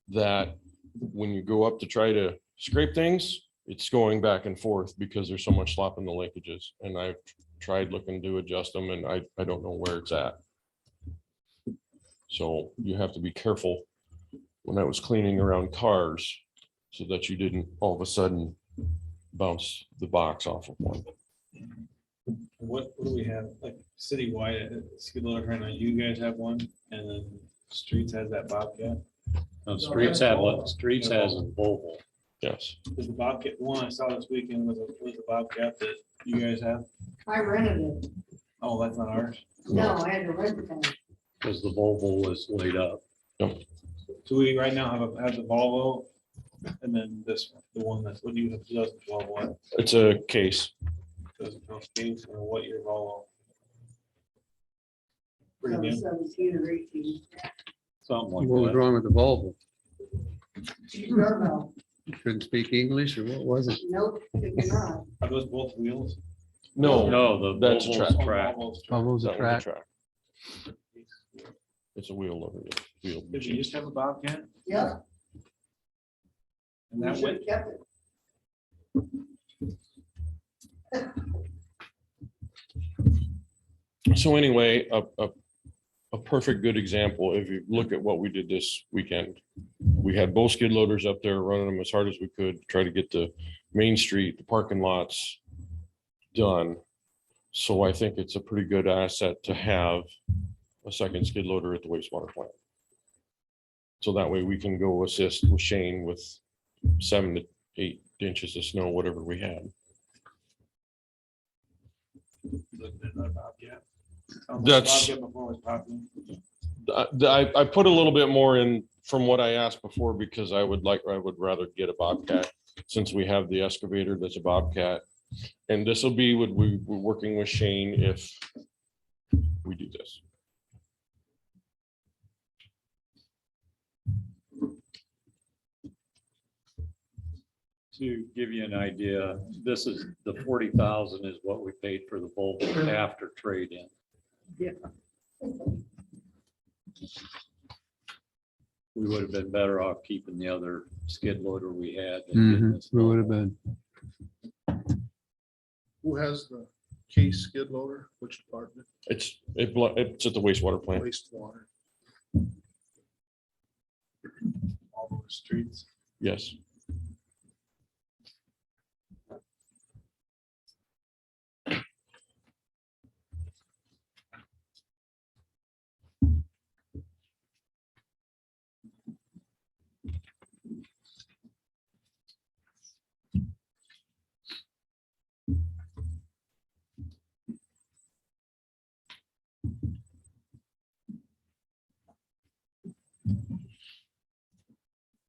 that when you go up to try to scrape things, it's going back and forth because there's so much slop in the linkages. And I've tried looking to adjust them, and I don't know where it's at. So you have to be careful when I was cleaning around cars so that you didn't all of a sudden bounce the box off of one. What do we have, like citywide skid loader right now? You guys have one, and then Streets has that Bobcat. No, Streets has a Volvo. Yes. Is the Bobcat, the one I saw this weekend was the Bobcat that you guys have? I rented it. Oh, that's not ours. No, I had to rent it. Because the Volvo was laid up. So we right now have the Volvo, and then this one, the one that's, what do you have, 2012 one? It's a case. 2012 case, or what year Volvo? Pretty new. 17 or 18. Something like What was that. wrong with the Volvo? Doorbell. You couldn't speak English, or what was it? Nope, it's not. Are those both wheels? No, No, the That's a Volvo's track. track. Volvo's track. Volvo's a that one's a track. track. It's a wheel loader. Wheel Did you machine. used to have a Bobcat? Yeah. And We that should went, have kept it. So anyway, a perfect good example, if you look at what we did this weekend, we had both skid loaders up there running them as hard as we could, try to get the Main Street, the parking lots done. So I think it's a pretty good asset to have a second skid loader at the wastewater plant. So that way we can go assist with Shane with 7 to 8 inches of snow, whatever we had. looked at that Bobcat. That's- Bobcat before it was popular. I put a little bit more in from what I asked before because I would rather get a Bobcat since we have the excavator that's a Bobcat. And this will be we're working with Shane if we do this. To give you an idea, this is the 40,000 is what we paid for the Volvo after trade-in. Yeah. We would have been better off keeping the other skid loader we had. than getting this We would have Volvo. been. Who has the Case skid loader, which department? It's at the wastewater plant. Wastewater. All those streets. Yes.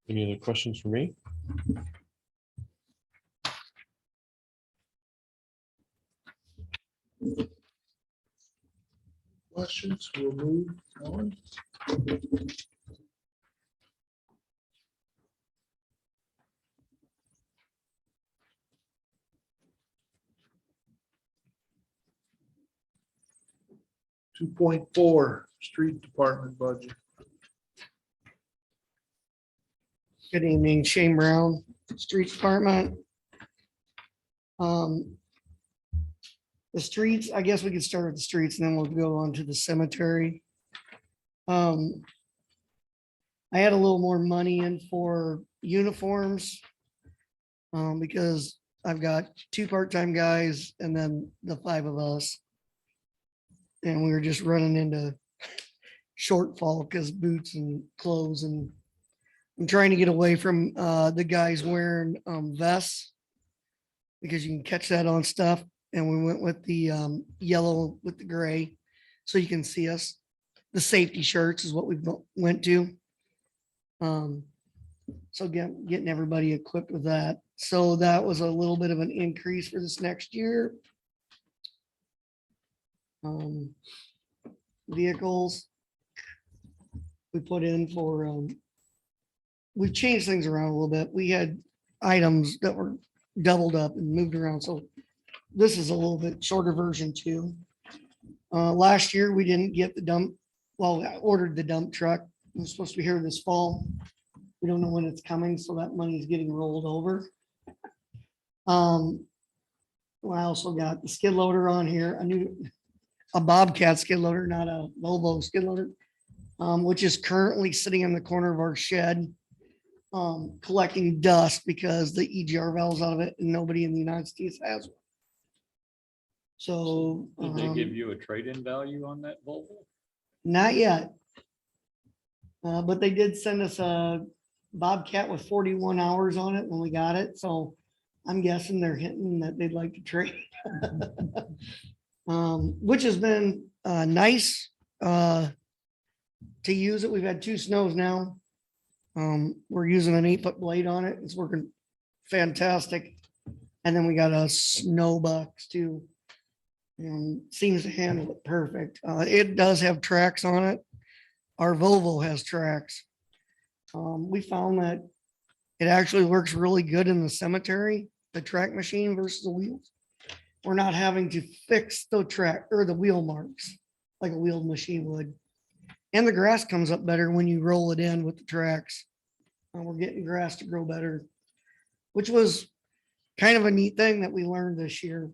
Any other questions for me? Questions, we'll move on. Two point four, street department budget. Good evening, Shane Brown, Streets Department. The streets, I guess we could start with the streets and then we'll go on to the cemetery. I had a little more money in for uniforms. Because I've got 2 part-time guys and then the 5 of us. And we were just running into shortfall because boots and clothes, and I'm trying to get away from the guys wearing vests because you can catch that on stuff. And we went with the yellow with the gray so you can see us. The safety shirts is what we went to. So getting everybody equipped with that. So that was a little bit of an increase for this next year. Vehicles we put in for, we changed things around a little bit. We had items that were doubled up and moved around. So this is a little bit shorter version too. Last year, we didn't get the dump. Well, I ordered the dump truck. It was supposed to be here this fall. We don't know when it's coming, so that money is getting rolled over. I also got the skid loader on here. A Bobcat skid loader, not a Volvo skid loader, which is currently sitting in the corner of our shed, collecting dust because the EGR valve's out of it and nobody in the United States has one. So. Did they give you a trade-in value on that Volvo? Not yet. But they did send us a Bobcat with 41 hours on it when we got it. So I'm guessing they're hinting that they'd like to trade. Which has been nice to use it. We've had 2 snows now. We're using an 8-foot blade on it. It's working fantastic. And then we got a snow box too. And seems to handle it perfect. It does have tracks on it. Our Volvo has tracks. We found that it actually works really good in the cemetery, the track machine versus the wheels. We're not having to fix the track or the wheel marks like a wheeled machine would. And the grass comes up better when you roll it in with the tracks. We're getting grass to grow better, which was kind of a neat thing that we learned this year.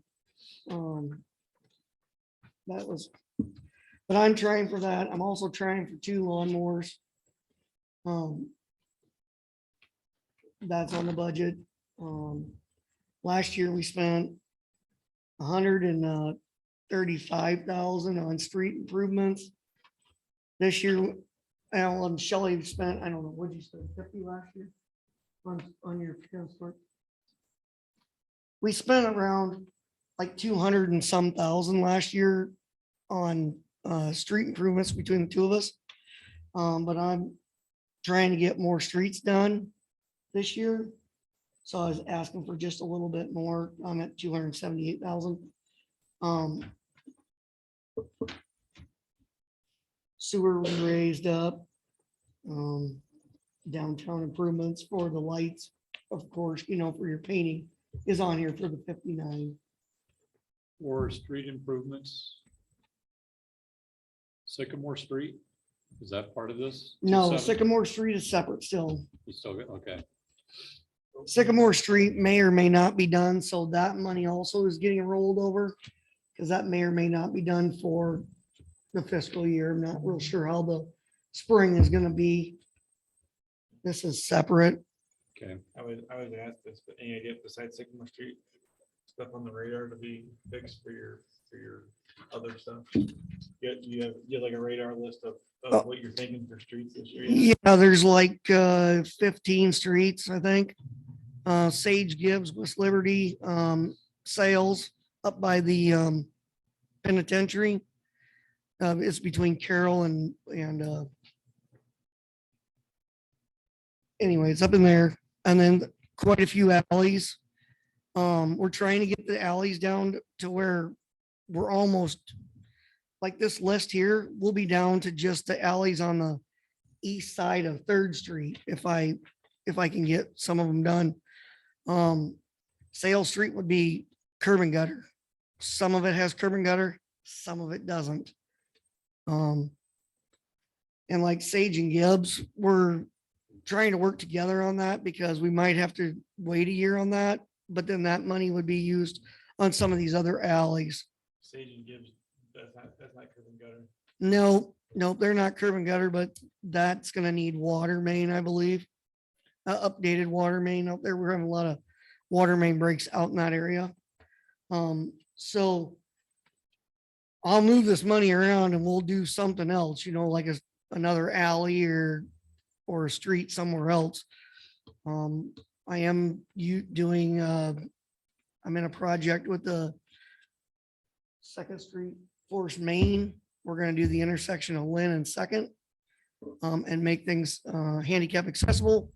But I'm trying for that. I'm also trying for 2 lawnmowers. That's on the budget. Last year we spent 135,000 on street improvements. This year, Alan Shelley spent, I don't know, what'd you spend, 50 last year on your transport? We spent around like 200 and some thousand last year on street improvements between the 2 of us. But I'm trying to get more streets done this year. So I was asking for just a little bit more. I'm at 278,000. Sewer we raised up. Downtown improvements for the lights, of course, for your painting is on here for the 59. Or street improvements? Sycamore Street, is that part of this? No, 27? Sycamore Street is separate still. You still get, okay. Sycamore Street may or may not be done, so that money also is getting rolled over Because that may or may not be done for the fiscal year. I'm not real sure how the spring is gonna be. This is separate. Okay. I was asked this, but any idea besides Sycamore Street, stuff on the radar to be fixed for your other stuff? You have like a radar list of Oh. what you're thinking for streets this year? Yeah, there's like 15 streets, I think. Sage Gibbs, West Liberty, Sales up by the penitentiary. It's between Carroll and anyway, it's up in there. And then quite a few alleys. We're trying to get the alleys down to where we're almost like this list here, we'll be down to just the alleys on the east side of Third Street if I can get some of them done. Sales Street would be curb and gutter. Some of it has curb and gutter, some of it doesn't. And like Sage and Gibbs, we're trying to work together on that because we might have to wait a year on that, but then that money would be used on some of these other alleys. Sage and Gibbs, that's not curb and gutter. No, they're not curb and gutter, but that's gonna need water main, I believe. Updated water main out there. We're having a lot of water main breaks out in that area. So I'll move this money around and we'll do something else, like another alley or a street somewhere else. I am doing, I'm in a project with the Second Street Forest Main. We're gonna do the intersection of Lynn and Second, and make things handicap accessible.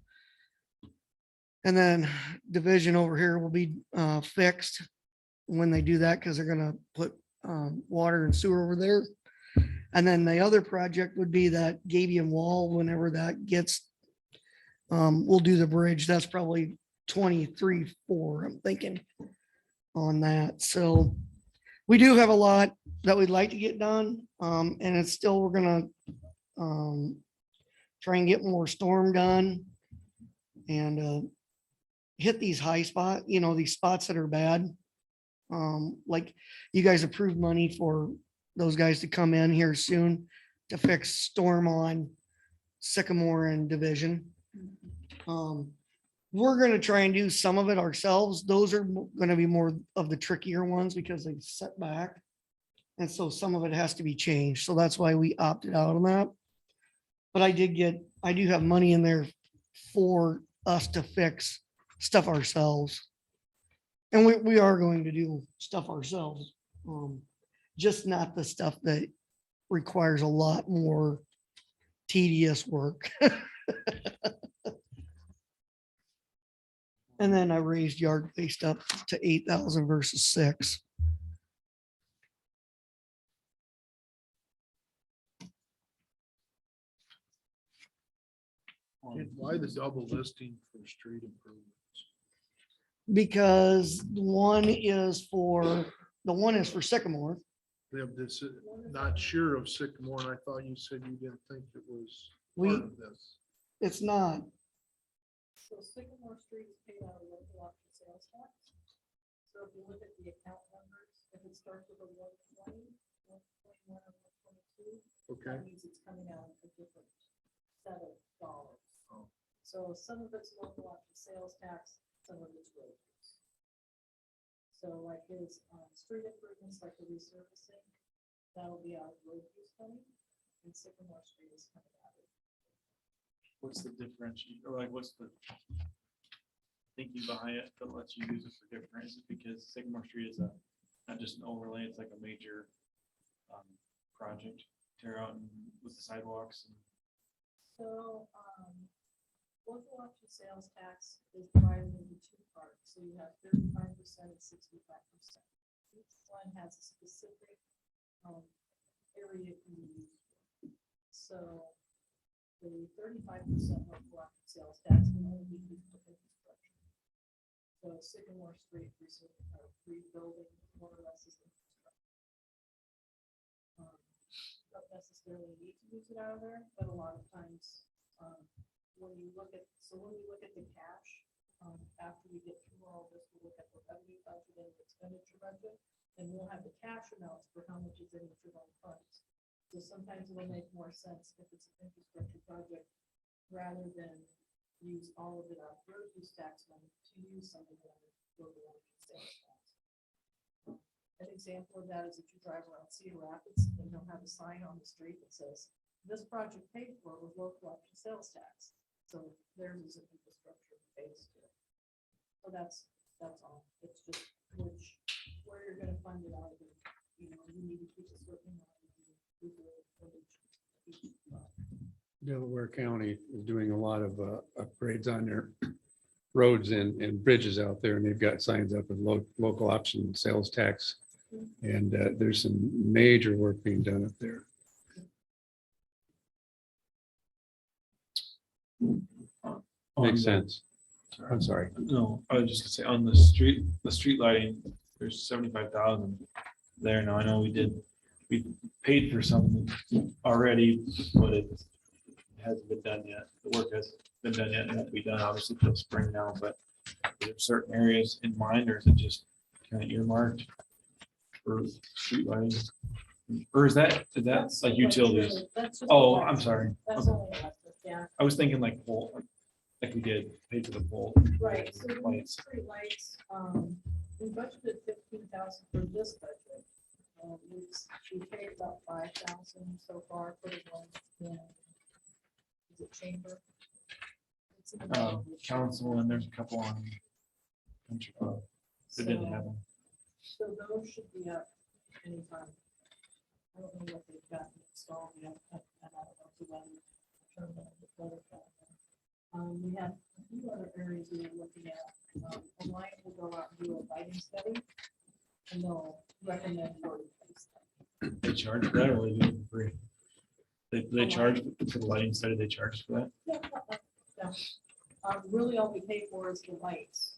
And then Division over here will be fixed when they do that, because they're gonna put water and sewer over there. And then the other project would be that Gabion Wall, whenever that gets, we'll do the bridge. That's probably 23, 4, I'm thinking on that. So we do have a lot that we'd like to get done. And it's still, we're gonna try and get more storm done and hit these high spot, these spots that are bad. Like you guys approved money for those guys to come in here soon to fix storm on Sycamore and Division. We're gonna try and do some of it ourselves. Those are gonna be more of the trickier ones because they set back. And so some of it has to be changed. So that's why we opted out on that. But I do have money in there for us to fix stuff ourselves. And we are going to do stuff ourselves. Just not the stuff that requires a lot more tedious work. And then I raised yard waste up to 8,000 versus 6. Why the double listing for street improvements? Because the one is for Sycamore. They have this, not sure of Sycamore, and I thought you said you didn't think it was We, part of this. it's not. So Sycamore Street is paid out of local option sales tax. So if you look at the account numbers, if it starts with a 120, 121, or 122, Okay, that means it's coming out of a different set of dollars. Oh. So some of it's local option sales tax, some of it's wages. So like his street improvements, like the resurfacing, that'll be out of road use money, and Sycamore Street is coming out of. What's the differential, or like, what's the thinking behind it that lets you use it for different? Is it because Sycamore Street is not just an overlay, it's like a major project, tear out and with the sidewalks and. So, local option sales tax is divided into two parts. So you have 35% and 65%. Each one has a specific area you use. So the 35% local option sales tax can only be used for infrastructure. So Sycamore Street rebuilding more or less is infrastructure. Don't necessarily need to use it out of there, but a lot of times when you look at the cash, after we get through all this, we look at the revenue budget and expenditure budget. and we'll have the cash amounts for how much is in each of our funds. So sometimes it'll make more sense if it's an infrastructure project, rather than use all of it out of road use tax money to use some of it out of local option sales tax. An example of that is if you drive around Cedar Rapids and they'll have a sign on the street that says, this project paid for with local option sales tax. So theirs is an infrastructure base to it. So that's all. It's just where you're gonna fund it out of. You know, you need to keep a certain amount of reserve for each Delaware County is doing a lot of upgrades on their roads and bridges out there, and they've got signs up with local option sales tax. And there's some major work being done up there. Makes sense. I'm sorry. No, I was just gonna say, on the street lighting, there's 75,000 there. Now, I know we paid for some already, but it hasn't been done yet. The work hasn't been done yet. It won't be done obviously till spring now, but there's certain areas in mind, or is it just kind of earmarked for street lighting? Or is that like utilities? Oh, I'm sorry. That's only electric, yeah. I was thinking like pole, like we did, paid for the pole. Right, so the Lights. street lights, we budgeted 15,000 for this budget. We paid about 5,000 so far for the one in, is it chamber? It's in the middle of the Council, and there's a couple on Country Club. They didn't have them. So those should be up anytime. I don't know what they've got installed yet. I don't know if the weather. turn the weather pattern. We have a few other areas we are looking at. A light will go out and do a lighting study, and they'll recommend for replacement. They charge for that, or they do it for free? They charge for the lighting study, they charge for that? Yeah. Really all we pay for is the lights.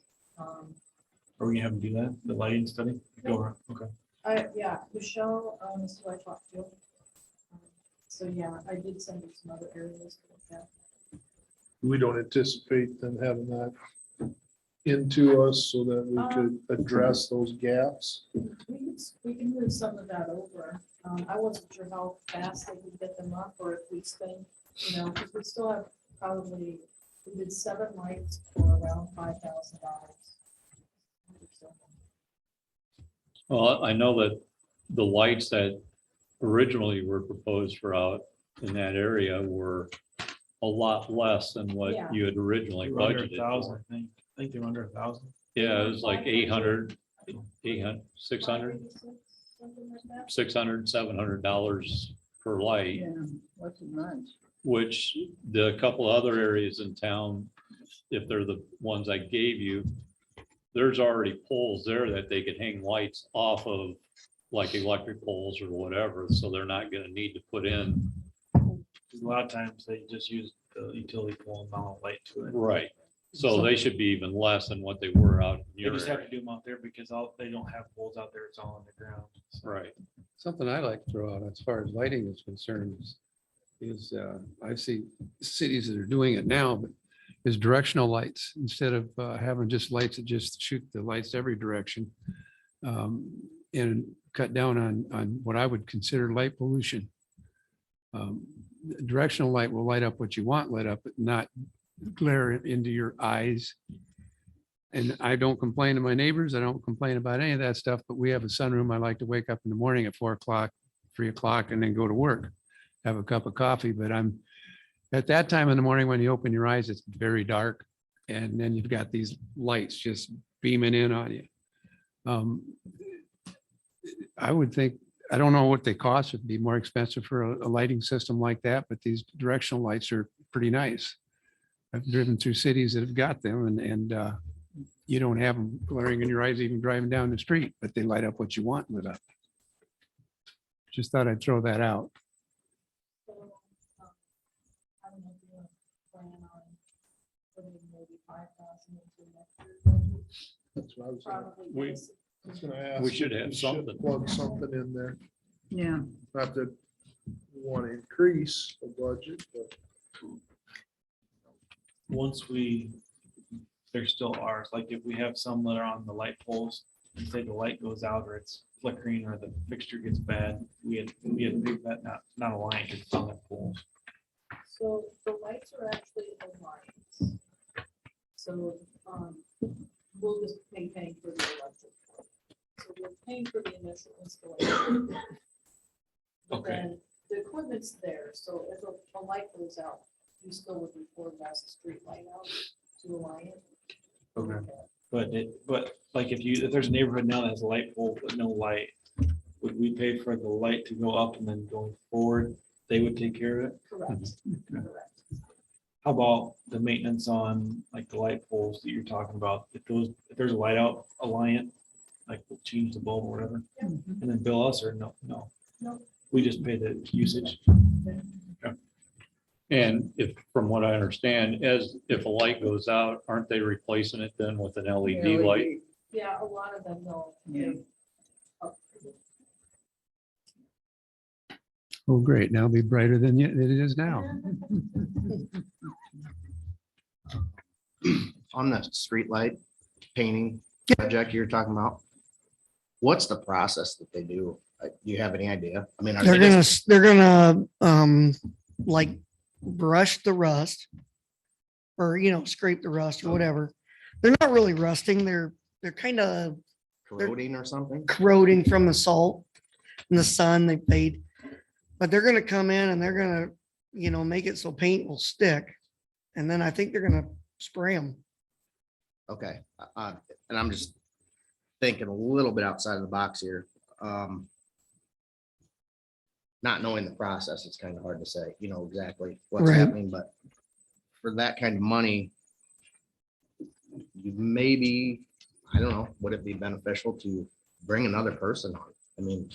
Or we have them do that, the lighting study? Go around, okay. Yeah, Michelle, is who I talked to. So yeah, I did send her some other areas to look at. We don't anticipate them having that into us so that we could address those gaps. We can move some of that over. I wasn't sure how fast they could get them up, or if we spend, because we still have probably, we did 7 lights for around $5,000. Well, I know that the lights that originally were proposed for out in that area were a lot less than what Yeah. you had originally They were under budgeted 1,000, for. I think they were under 1,000. Yeah, it was like 800, 600, Something like that. $600, $700 per light, Yeah, what's it much? which the couple other areas in town, if they're the ones I gave you, there's already poles there that they could hang lights off of, like electric poles or whatever, so they're not gonna need to put in. 'Cause a lot of times they just use the utility pole and mount a light to it. Right. So they should be even less than what they were out in They your just have to area. do them out there because they don't have poles out there, it's all on the ground. So. Right. Something I like to throw out as far as lighting is concerned is I see cities that are doing it now, but is directional lights instead of having just lights that just shoot the lights every direction. And cut down on what I would consider light pollution. Directional light will light up what you want lit up, but not glare into your eyes. And I don't complain to my neighbors. I don't complain about any of that stuff, but we have a sunroom. I like to wake up in the morning at 4 o'clock, 3 o'clock, and then go to work, have a cup of coffee. But I'm at that time in the morning when you open your eyes, it's very dark. And then you've got these lights just beaming in on you. I would think, I don't know what they cost. It'd be more expensive for a lighting system like that, but these directional lights are pretty nice. I've driven through cities that have got them and you don't have them glaring in your eyes even driving down the street, but they light up what you want lit up. Just thought I'd throw that out. So, I don't know if you want to plan on putting maybe 5,000 into next year's budget. That's what I was Probably. We- this- I was gonna ask. We should if have we something. Plug something in there. Yeah, Not that we want to increase the budget, but Once they're still ours, like if we have some that are on the light poles say the light goes out or it's flickering or the fixture gets bad, we had to pay that, not a line, it's on the poles. So the lights are actually Alliance. So, we'll just pay for the electric. So we're paying for the initial installation. But Okay. then the equipment's there, so if a light goes out, you still would report it as a street light out to Alliance. Okay. But like if there's a neighborhood now that has a light pole but no light, would we pay for the light to go up and then going forward, they would take care of it? Correct, correct. How about the maintenance on like the light poles that you're talking about? If there's a light out, Alliant, like we'll change the bulb or whatever, Yeah. and then bill us or no? No. We just pay the usage. And if, from what I understand, if a light goes out, aren't they replacing it then with an LED light? Yeah, a lot of them know. Yeah. Oh, great. Now it'll be brighter than it is now. On the streetlight painting project you're talking about, what's the process that they do? Do you have any idea? I mean, are they just- They're gonna, like brush the rust or, scrape the rust or whatever. They're not really rusting. They're kind of corroding or something? corroding from the salt and the sun they paid. But they're gonna come in and they're gonna, make it so paint will stick. And then I think they're gonna spray them. Okay, and I'm just thinking a little bit outside of the box here. Not knowing the process, it's kind of hard to say, exactly what's Right. happening, but for that kind of money, you maybe, I don't know, would it be beneficial to bring another person on? I mean,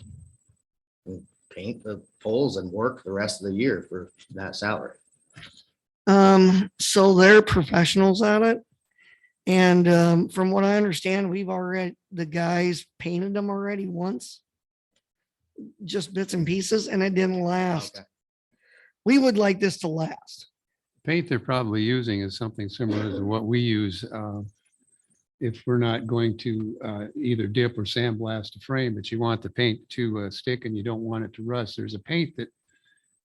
and paint the poles and work the rest of the year for that salary. So they're professionals at it. And from what I understand, the guys painted them already once. Just bits and pieces, and it didn't last. Okay. We would like this to last. Paint they're probably using is something similar to what we use. If we're not going to either dip or sandblast a frame, but you want the paint to stick and you don't want it to rust, there's a paint that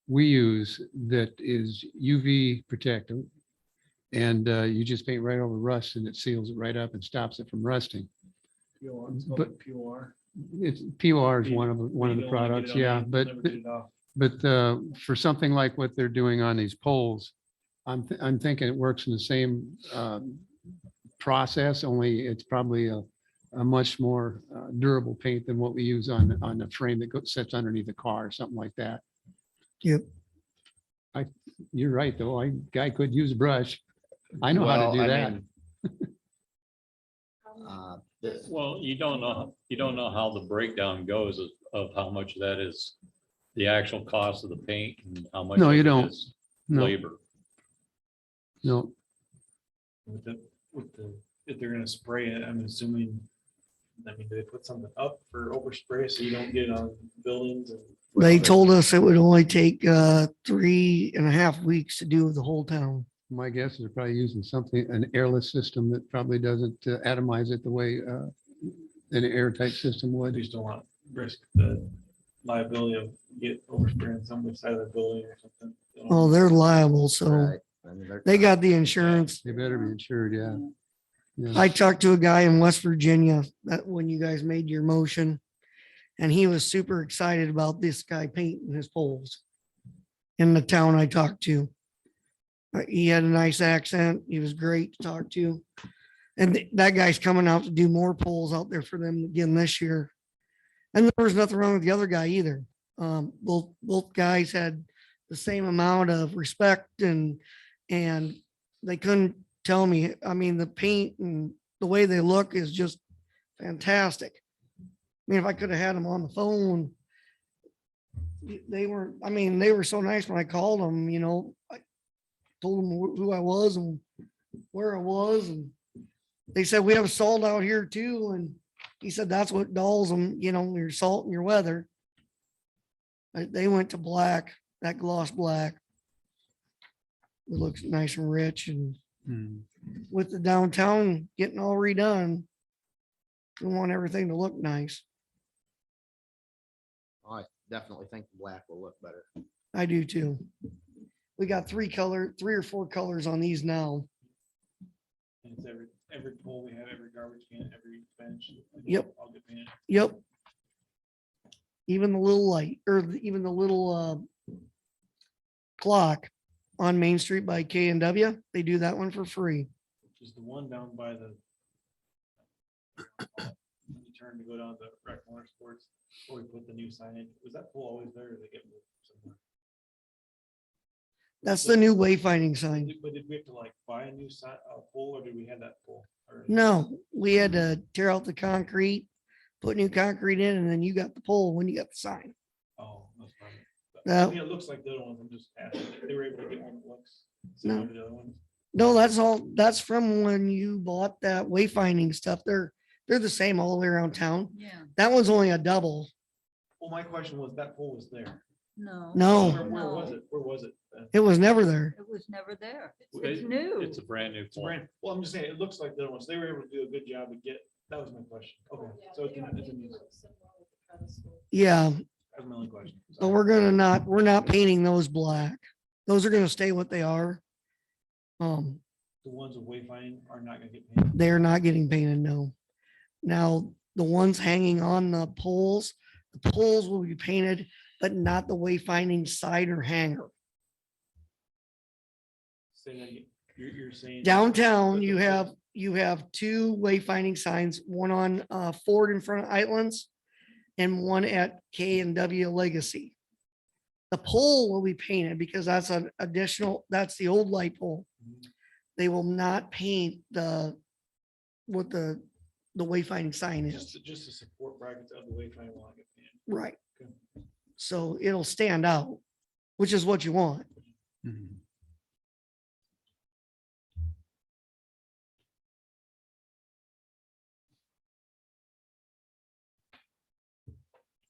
we use that is UV protective. And you just paint right over rust and it seals it right up and stops it from rusting. But- POR. It's POR is one of the products, yeah, but for something like what they're doing on these poles, I'm thinking it works in the same process, only it's probably a much more durable paint than what we use on the frame that sits underneath the car or something like that. Yep. You're right, though. Guy could use a brush. I know how to do Well, I that. mean, Well, you don't know how the breakdown goes of how much that is the actual cost of the paint and how much. No, you of it don't. is No, Labor. no. If they're gonna spray it, I'm assuming, do they put something up for overspray so you don't get on buildings and? They told us it would only take 3.5 weeks to do the whole town. My guess is they're probably using something, an airless system that probably doesn't atomize it the way an airtight system We would. just don't want to risk the liability of get overspraying somebody's side of the building or something. Oh, they're liable, so right. I mean, they're- they got the insurance. They better be insured, yeah. Yeah. I talked to a guy in West Virginia that when you guys made your motion, and he was super excited about this guy painting his poles in the town I talked to. He had a nice accent. He was great to talk to. And that guy's coming out to do more poles out there for them again this year. And there was nothing wrong with the other guy either. Both guys had the same amount of respect and they couldn't tell me. I mean, the paint and the way they look is just fantastic. I mean, if I could have had them on the phone, they were so nice when I called them, I told them who I was and where I was. And they said, we have salt out here too. And he said, that's what dulls them, your salt and your weather. They went to black, that gloss black. It looks nice and rich, and Hmm. with the downtown getting all redone, We want everything to look nice. I definitely think the black will look better. I do too. We got three or four colors on these now. And it's every pole we have, every garbage can, every bench. Yep. All get painted. Yep. Even the little light, or even the little clock on Main Street by K and W, they do that one for free. Just the one down by the. When you turn to go down to Rec Sports, where we put the new signage, was that pole always there, or they get moved somewhere? That's the new wayfinding sign. But did we have to like buy a new sign, pole, or did we have that pole? already? No, we had to tear out the concrete, put new concrete in, and then you got the pole when you got the sign. Oh, that's probably. No. I mean, it looks like the other ones, I'm just asking, if they were able to get one that looks No. similar to the other ones. No, that's from when you bought that wayfinding stuff. They're the same all the way around town. Yeah, That one's only a double. Well, my question was, that pole was there. no. No. Where was it? Where was it? It was never there. It was never there. It's It- new. It's a brand new It's a pole. brand, well, I'm just saying, it looks like the other ones, they were able to do a good job to get, that was my question. Okay, Yeah, so it's they a are- it's a they new, do look similar with the pedestal. Yeah, that's my only question. but we're not painting those black. Those are gonna stay what they are. The ones with wayfinding are not gonna get painted. They're not getting painted, no. Now, the ones hanging on the poles will be painted, but not the wayfinding side or hanger. Say that again. You're saying. Downtown, that the- you have two wayfinding signs, one on Ford in front of Islands and one at K and W Legacy. The pole will be painted because that's an additional, that's the old light pole. They will not paint what the wayfinding sign is. Just the support brackets of the wayfinding will not get painted. Right. Okay. So it'll stand out, which is what you want.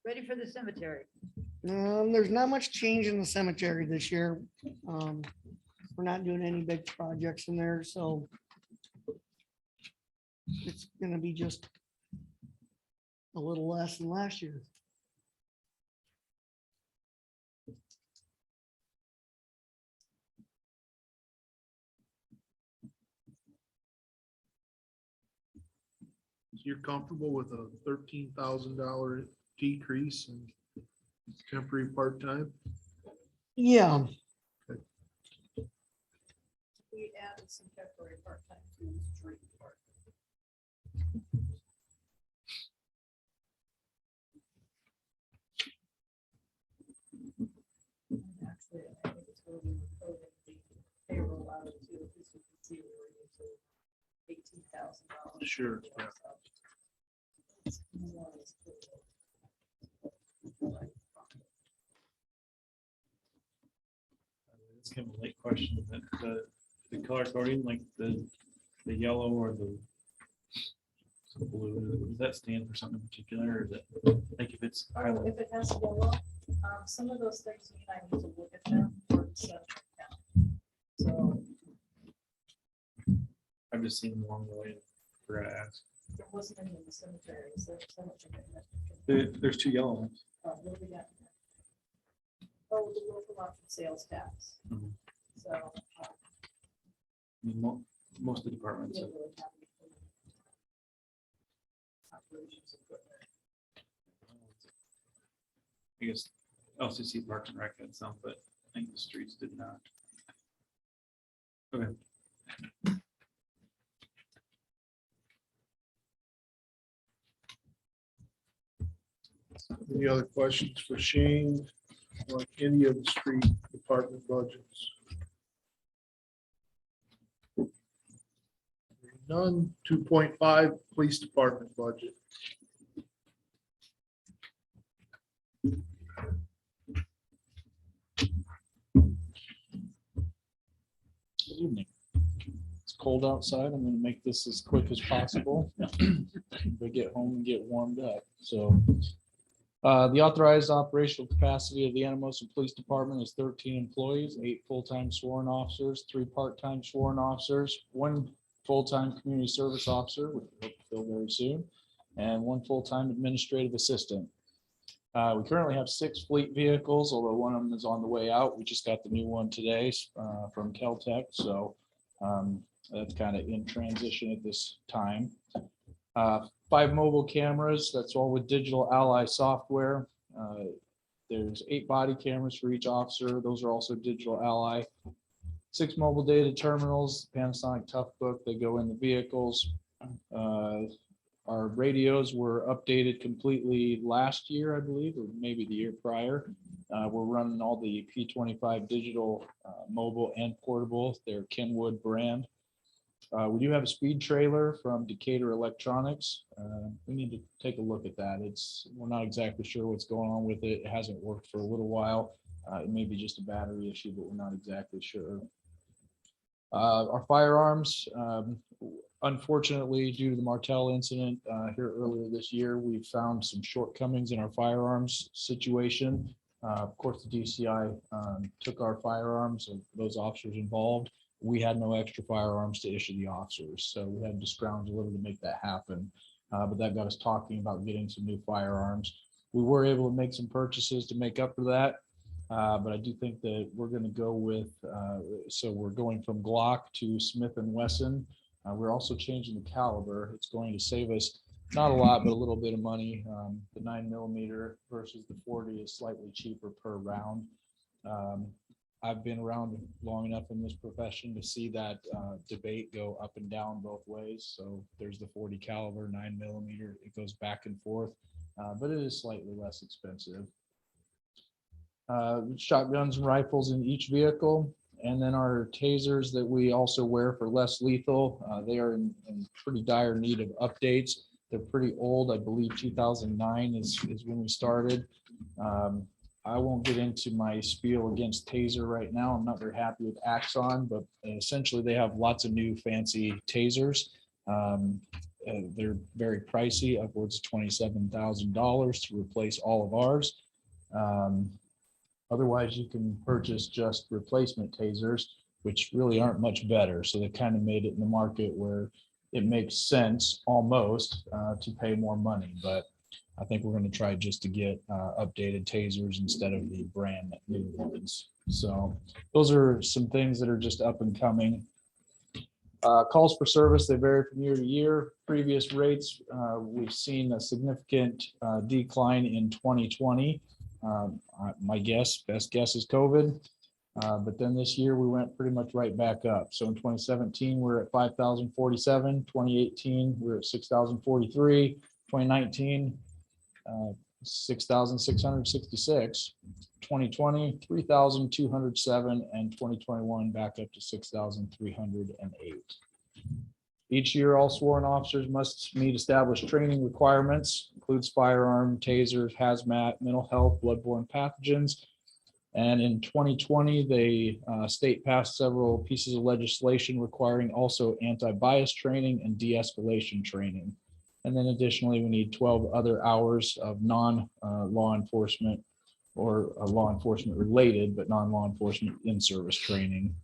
Ready for the cemetery. There's not much change in the cemetery this year. We're not doing any big projects in there, so it's gonna be just a little less than last year. You're comfortable with a $13,000 decrease in temporary part-time? Yeah, We added some temporary part-time to the street part. And actually, I think it's where we were coding the payroll out of too, because you can see we were using $18,000. Sure, yeah. It's kind of a late question, but the color coding, like the yellow or the blue, does that stand for something in particular, or is it, like if it's highlighted? If it has yellow, some of those things, you and I need to look at them for the central account. So I've just seen them along the way, and forgot to ask. there wasn't any in the cemetery, is there cemetery? There's two yellow ones. What do we got? Oh, the local option sales tax. Mhm. So. I mean, most of the departments. we have- don't really have anything. Operations equipment. I guess LCC Parks and Rec had some, but I think the streets did not. Okay. Any other questions for Shane? Like any of the street department budgets? None. 2.5 police department budget. Good evening. It's cold outside. I'm gonna make this as quick as possible. But get home and get warmed up. So the authorized operational capacity of the Anamosa Police Department is 13 employees, 8 full-time sworn officers, 3 part-time sworn officers, 1 full-time community service officer, which we hope to fill very soon, and 1 full-time administrative assistant. We currently have 6 fleet vehicles, although one of them is on the way out. We just got the new one today from Keltec, so that's kind of in transition at this time. 5 mobile cameras, that's all with Digital Ally software. There's 8 body cameras for each officer. Those are also Digital Ally. 6 mobile data terminals, Panasonic Toughbook, they go in the vehicles. Our radios were updated completely last year, I believe, or maybe the year prior. We're running all the P25 digital mobile and portable, their Kenwood brand. We do have a speed trailer from Decatur Electronics. We need to take a look at that. We're not exactly sure what's going on with it. It hasn't worked for a little while. It may be just a battery issue, but we're not exactly sure. Our firearms, unfortunately, due to the Martell incident here earlier this year, we've found some shortcomings in our firearms situation. Of course, the DCI took our firearms of those officers involved. We had no extra firearms to issue the officers, so we had to scrounge a little to make that happen. But that got us talking about getting some new firearms. We were able to make some purchases to make up for that. But I do think that we're going to go with, so we're going from Glock to Smith & Wesson. We're also changing the caliber. It's going to save us not a lot, but a little bit of money. The 9mm versus the 40 is slightly cheaper per round. I've been around long enough in this profession to see that debate go up and down both ways. So there's the 40 caliber, 9mm, it goes back and forth, but it is slightly less expensive. Shotguns and rifles in each vehicle, and then our tasers that we also wear for less lethal. They are in pretty dire need of updates. They're pretty old. I believe 2009 is when we started. I won't get into my spiel against taser right now. I'm not very happy with Axon, but essentially they have lots of new fancy tasers. They're very pricey, upwards of $27,000 to replace all of ours. Otherwise, you can purchase just replacement tasers, which really aren't much better. So they kind of made it in the market where it makes sense almost to pay more money. But I think we're going to try just to get updated tasers instead of the brand new ones. So those are some things that are just up and coming. Calls for service, they vary from year to year. Previous rates, we've seen a significant decline in 2020. My best guess is COVID. But then this year we went pretty much right back up. So in 2017, we're at 5,047. 2018, we're at 6,043. 2019, 6,666. 2020, 3,207, and 2021 back up to 6,308. Each year, all sworn officers must meet established training requirements, includes firearm, tasers, hazmat, mental health, bloodborne pathogens. And in 2020, the state passed several pieces of legislation requiring also anti-bias training and de-escalation training. And then additionally, we need 12 other hours of non-law enforcement or law enforcement related, but non-law enforcement in-service training.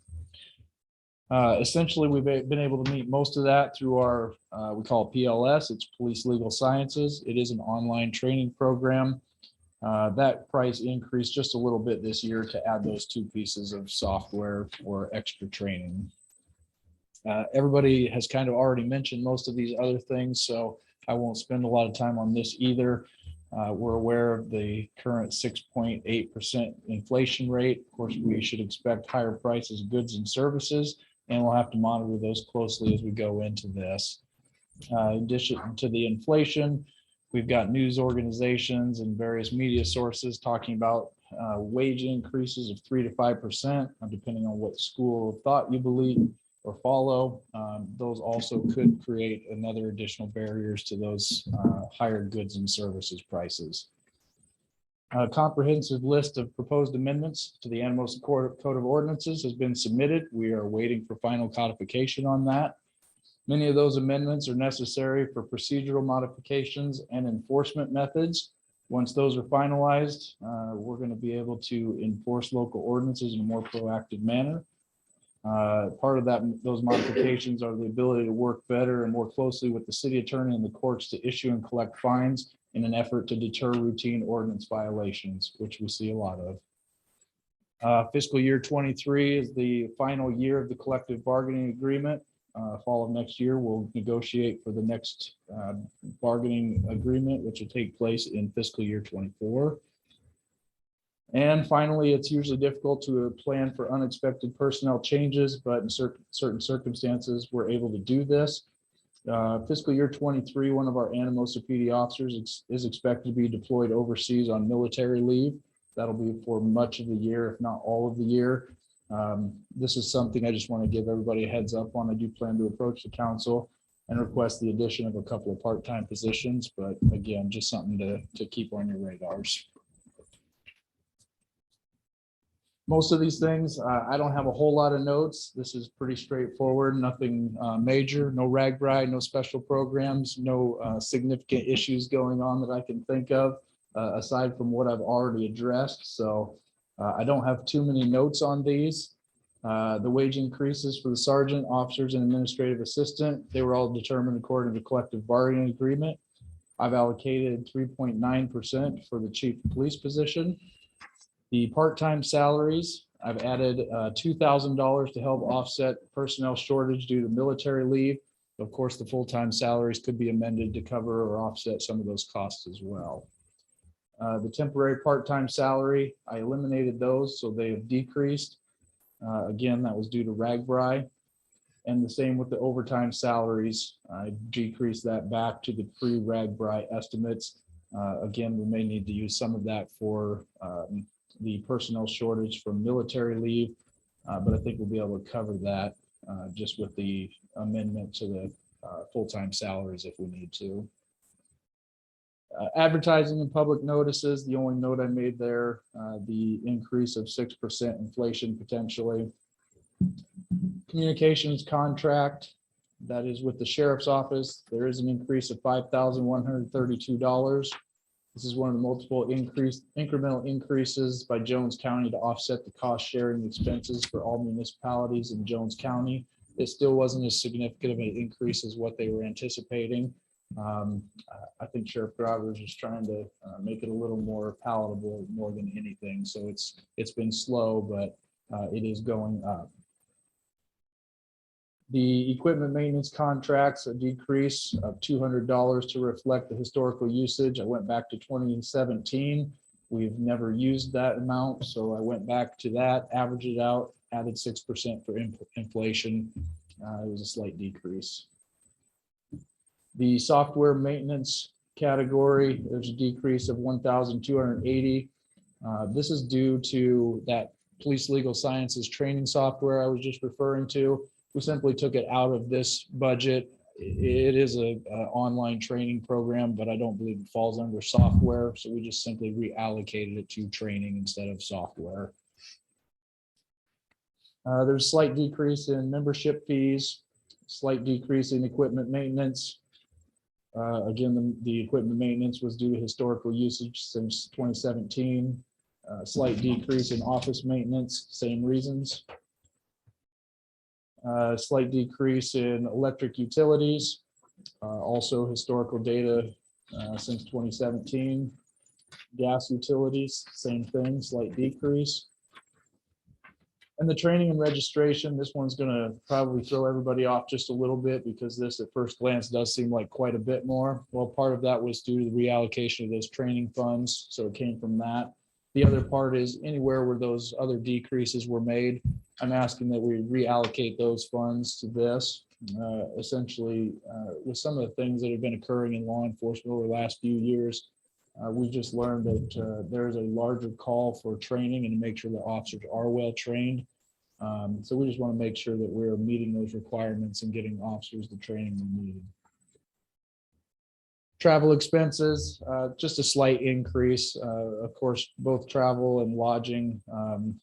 Essentially, we've been able to meet most of that through our, we call it PLS, it's Police Legal Sciences. It is an online training program. That price increased just a little bit this year to add those 2 pieces of software for extra training. Everybody has kind of already mentioned most of these other things, so I won't spend a lot of time on this either. We're aware of the current 6.8% inflation rate. Of course, we should expect higher prices of goods and services, and we'll have to monitor those closely as we go into this. In addition to the inflation, we've got news organizations and various media sources talking about wage increases of 3 to 5%, depending on what school of thought you believe or follow. Those also could create another additional barriers to those higher goods and services prices. A comprehensive list of proposed amendments to the Anamosa Code of Ordinances has been submitted. We are waiting for final codification on that. Many of those amendments are necessary for procedural modifications and enforcement methods. Once those are finalized, we're going to be able to enforce local ordinances in a more proactive manner. Part of that, those modifications are the ability to work better and more closely with the city attorney and the courts to issue and collect fines in an effort to deter routine ordinance violations, which we see a lot of. Fiscal year 23 is the final year of the collective bargaining agreement. Fall of next year, we'll negotiate for the next bargaining agreement, which will take place in fiscal year 24. And finally, it's usually difficult to plan for unexpected personnel changes, but in certain circumstances, we're able to do this. Fiscal year 23, one of our Anamosa PD officers is expected to be deployed overseas on military leave. That'll be for much of the year, if not all of the year. This is something I just want to give everybody a heads up on. I do plan to approach the council and request the addition of a couple of part-time positions, but again, just something to keep on your radars. Most of these things, I don't have a whole lot of notes. This is pretty straightforward, nothing major, no RAGBRAI, no special programs, no significant issues going on that I can think of, aside from what I've already addressed. So I don't have too many notes on these. The wage increases for the sergeant, officers, and administrative assistant, they were all determined according to collective bargaining agreement. I've allocated 3.9% for the chief of police position. The part-time salaries, I've added $2,000 to help offset personnel shortage due to military leave. Of course, the full-time salaries could be amended to cover or offset some of those costs as well. The temporary part-time salary, I eliminated those, so they have decreased. Again, that was due to RAGBRAI. And the same with the overtime salaries. I decreased that back to the pre-RAGBRAI estimates. Again, we may need to use some of that for the personnel shortage from military leave, but I think we'll be able to cover that just with the amendment to the full-time salaries if we need to. Advertising and public notices, the only note I made there, the increase of 6% inflation potentially. Communications contract, that is with the sheriff's office, there is an increase of $5,132. This is one of the multiple incremental increases by Jones County to offset the cost sharing expenses for all municipalities in Jones County. It still wasn't as significant of an increase as what they were anticipating. I think Sheriff Gravers is trying to make it a little more palatable more than anything. So it's been slow, but it is going up. The equipment maintenance contracts, a decrease of $200 to reflect the historical usage. I went back to 2017. We've never used that amount, so I went back to that, averaged it out, added 6% for inflation. It was a slight decrease. The software maintenance category, there's a decrease of $1,280. This is due to that police legal sciences training software I was just referring to. We simply took it out of this budget. It is a online training program, but I don't believe it falls under software. So we just simply reallocated it to training instead of software. There's a slight decrease in membership fees, slight decrease in equipment maintenance. Again, the equipment maintenance was due to historical usage since 2017. Slight decrease in office maintenance, same reasons. Slight decrease in electric utilities, also historical data since 2017. Gas utilities, same thing, slight decrease. And the training and registration, this one's going to probably throw everybody off just a little bit because this at first glance does seem like quite a bit more. Well, part of that was due to the reallocation of those training funds, so it came from that. The other part is anywhere where those other decreases were made, I'm asking that we reallocate those funds to this. Essentially, with some of the things that have been occurring in law enforcement over the last few years, we just learned that there's a larger call for training and to make sure that officers are well trained. So we just want to make sure that we're meeting those requirements and getting officers the training they need. Travel expenses, just a slight increase. Of course, both travel and lodging,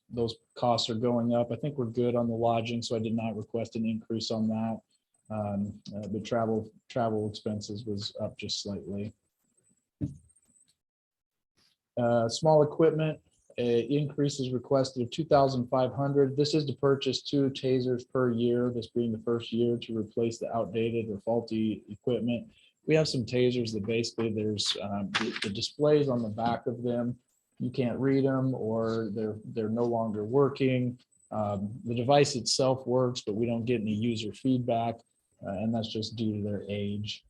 those costs are going up. I think we're good on the lodging, so I did not request an increase on that. The travel expenses was up just slightly. Small equipment, increase is requested of 2,500. This is to purchase 2 tasers per year, this being the first year to replace the outdated or faulty equipment. We have some tasers that basically there's the displays on the back of them. You can't read them or they're no longer working. The device itself works, but we don't get any user feedback, and that's just due to their age.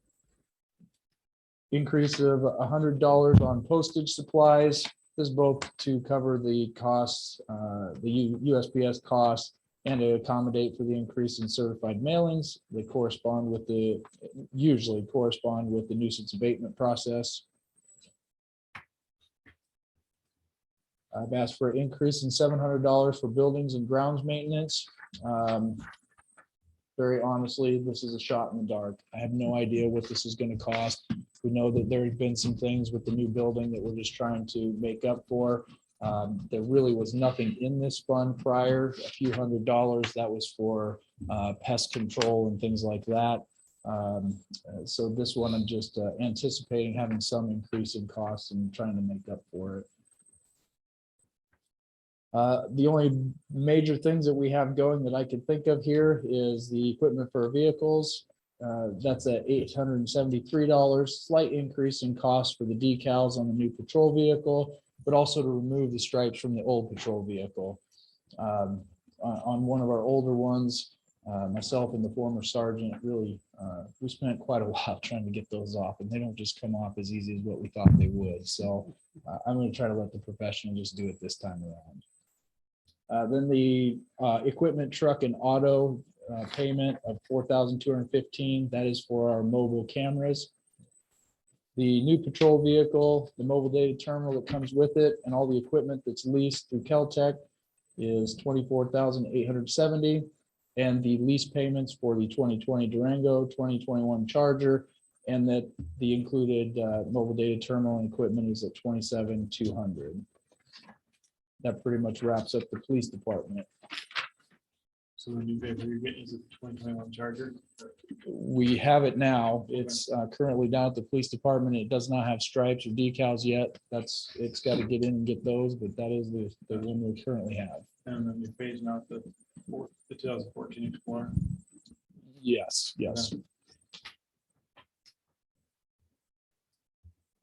Increase of $100 on postage supplies. This is both to cover the costs, the USPS costs, and to accommodate for the increase in certified mailings. They usually correspond with the nuisance abatement process. I've asked for an increase in $700 for buildings and grounds maintenance. Very honestly, this is a shot in the dark. I have no idea what this is going to cost. We know that there have been some things with the new building that we're just trying to make up for. There really was nothing in this fund prior, a few $100s. That was for pest control and things like that. So this one, I'm just anticipating having some increase in costs and trying to make up for it. The only major things that we have going that I can think of here is the equipment for vehicles. That's at $873, slight increase in cost for the decals on the new patrol vehicle, but also to remove the stripes from the old patrol vehicle. On one of our older ones, myself and the former sergeant really, we spent quite a while trying to get those off, and they don't just come off as easy as what we thought they would. So I'm going to try to let the professional just do it this time around. Then the equipment, truck, and auto payment of $4,215. That is for our mobile cameras. The new patrol vehicle, the mobile data terminal that comes with it, and all the equipment that's leased through Keltec is $24,870. And the lease payments for the 2020 Durango, 2021 Charger, and that the included mobile data terminal and equipment is at $27,200. That pretty much wraps up the police department. So the new vehicle you're getting is a 2021 Charger? We have it now. It's currently down at the police department. It does not have stripes or decals yet. It's got to get in and get those, but that is the one we currently have. And then you're phasing out the 2014 Explorer? Yes. We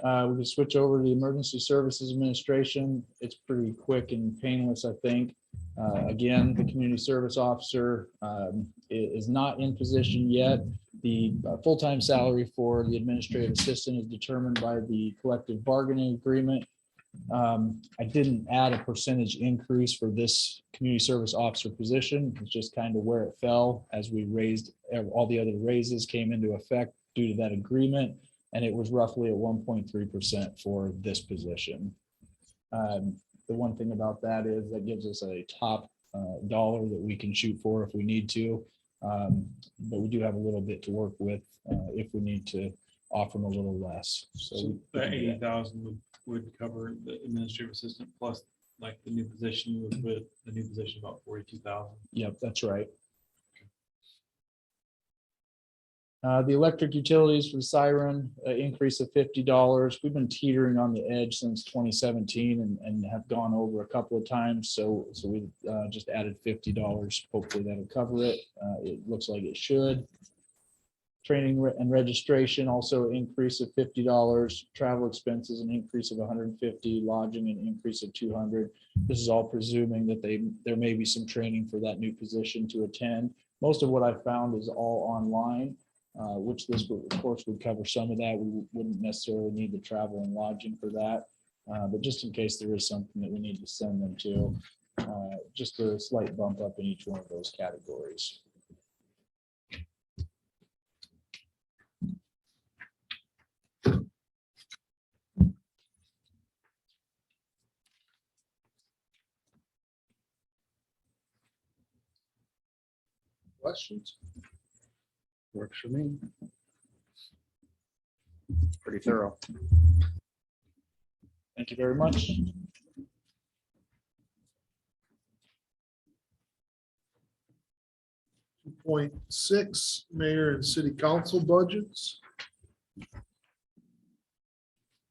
can switch over to the Emergency Services Administration. It's pretty quick and painless, I think. Again, the community service officer is not in position yet. The full-time salary for the administrative assistant is determined by the collective bargaining agreement. I didn't add a percentage increase for this community service officer position. It's just kind of where it fell as we raised, all the other raises came into effect due to that agreement. And it was roughly at 1.3% for this position. The one thing about that is that gives us a top dollar that we can shoot for if we need to. But we do have a little bit to work with if we need to offer them a little less. So that 80,000 would cover the administrative assistant plus like the new position with the new position about 42,000. Yep, that's right. The electric utilities for the siren, increase of $50. We've been teetering on the edge since 2017 and have gone over a couple of times. So we just added $50. Hopefully that'll cover it. It looks like it should. Training and registration also increase of $50. Travel expenses an increase of $150. Lodging an increase of $200. This is all presuming that there may be some training for that new position to attend. Most of what I found is all online. Which this would, of course, would cover some of that. We wouldn't necessarily need the travel and lodging for that. But just in case there is something that we need to send them to, just a slight bump up in each one of those categories. Questions? Works for me. Pretty thorough. Thank you very much. Point 6, mayor and city council budgets.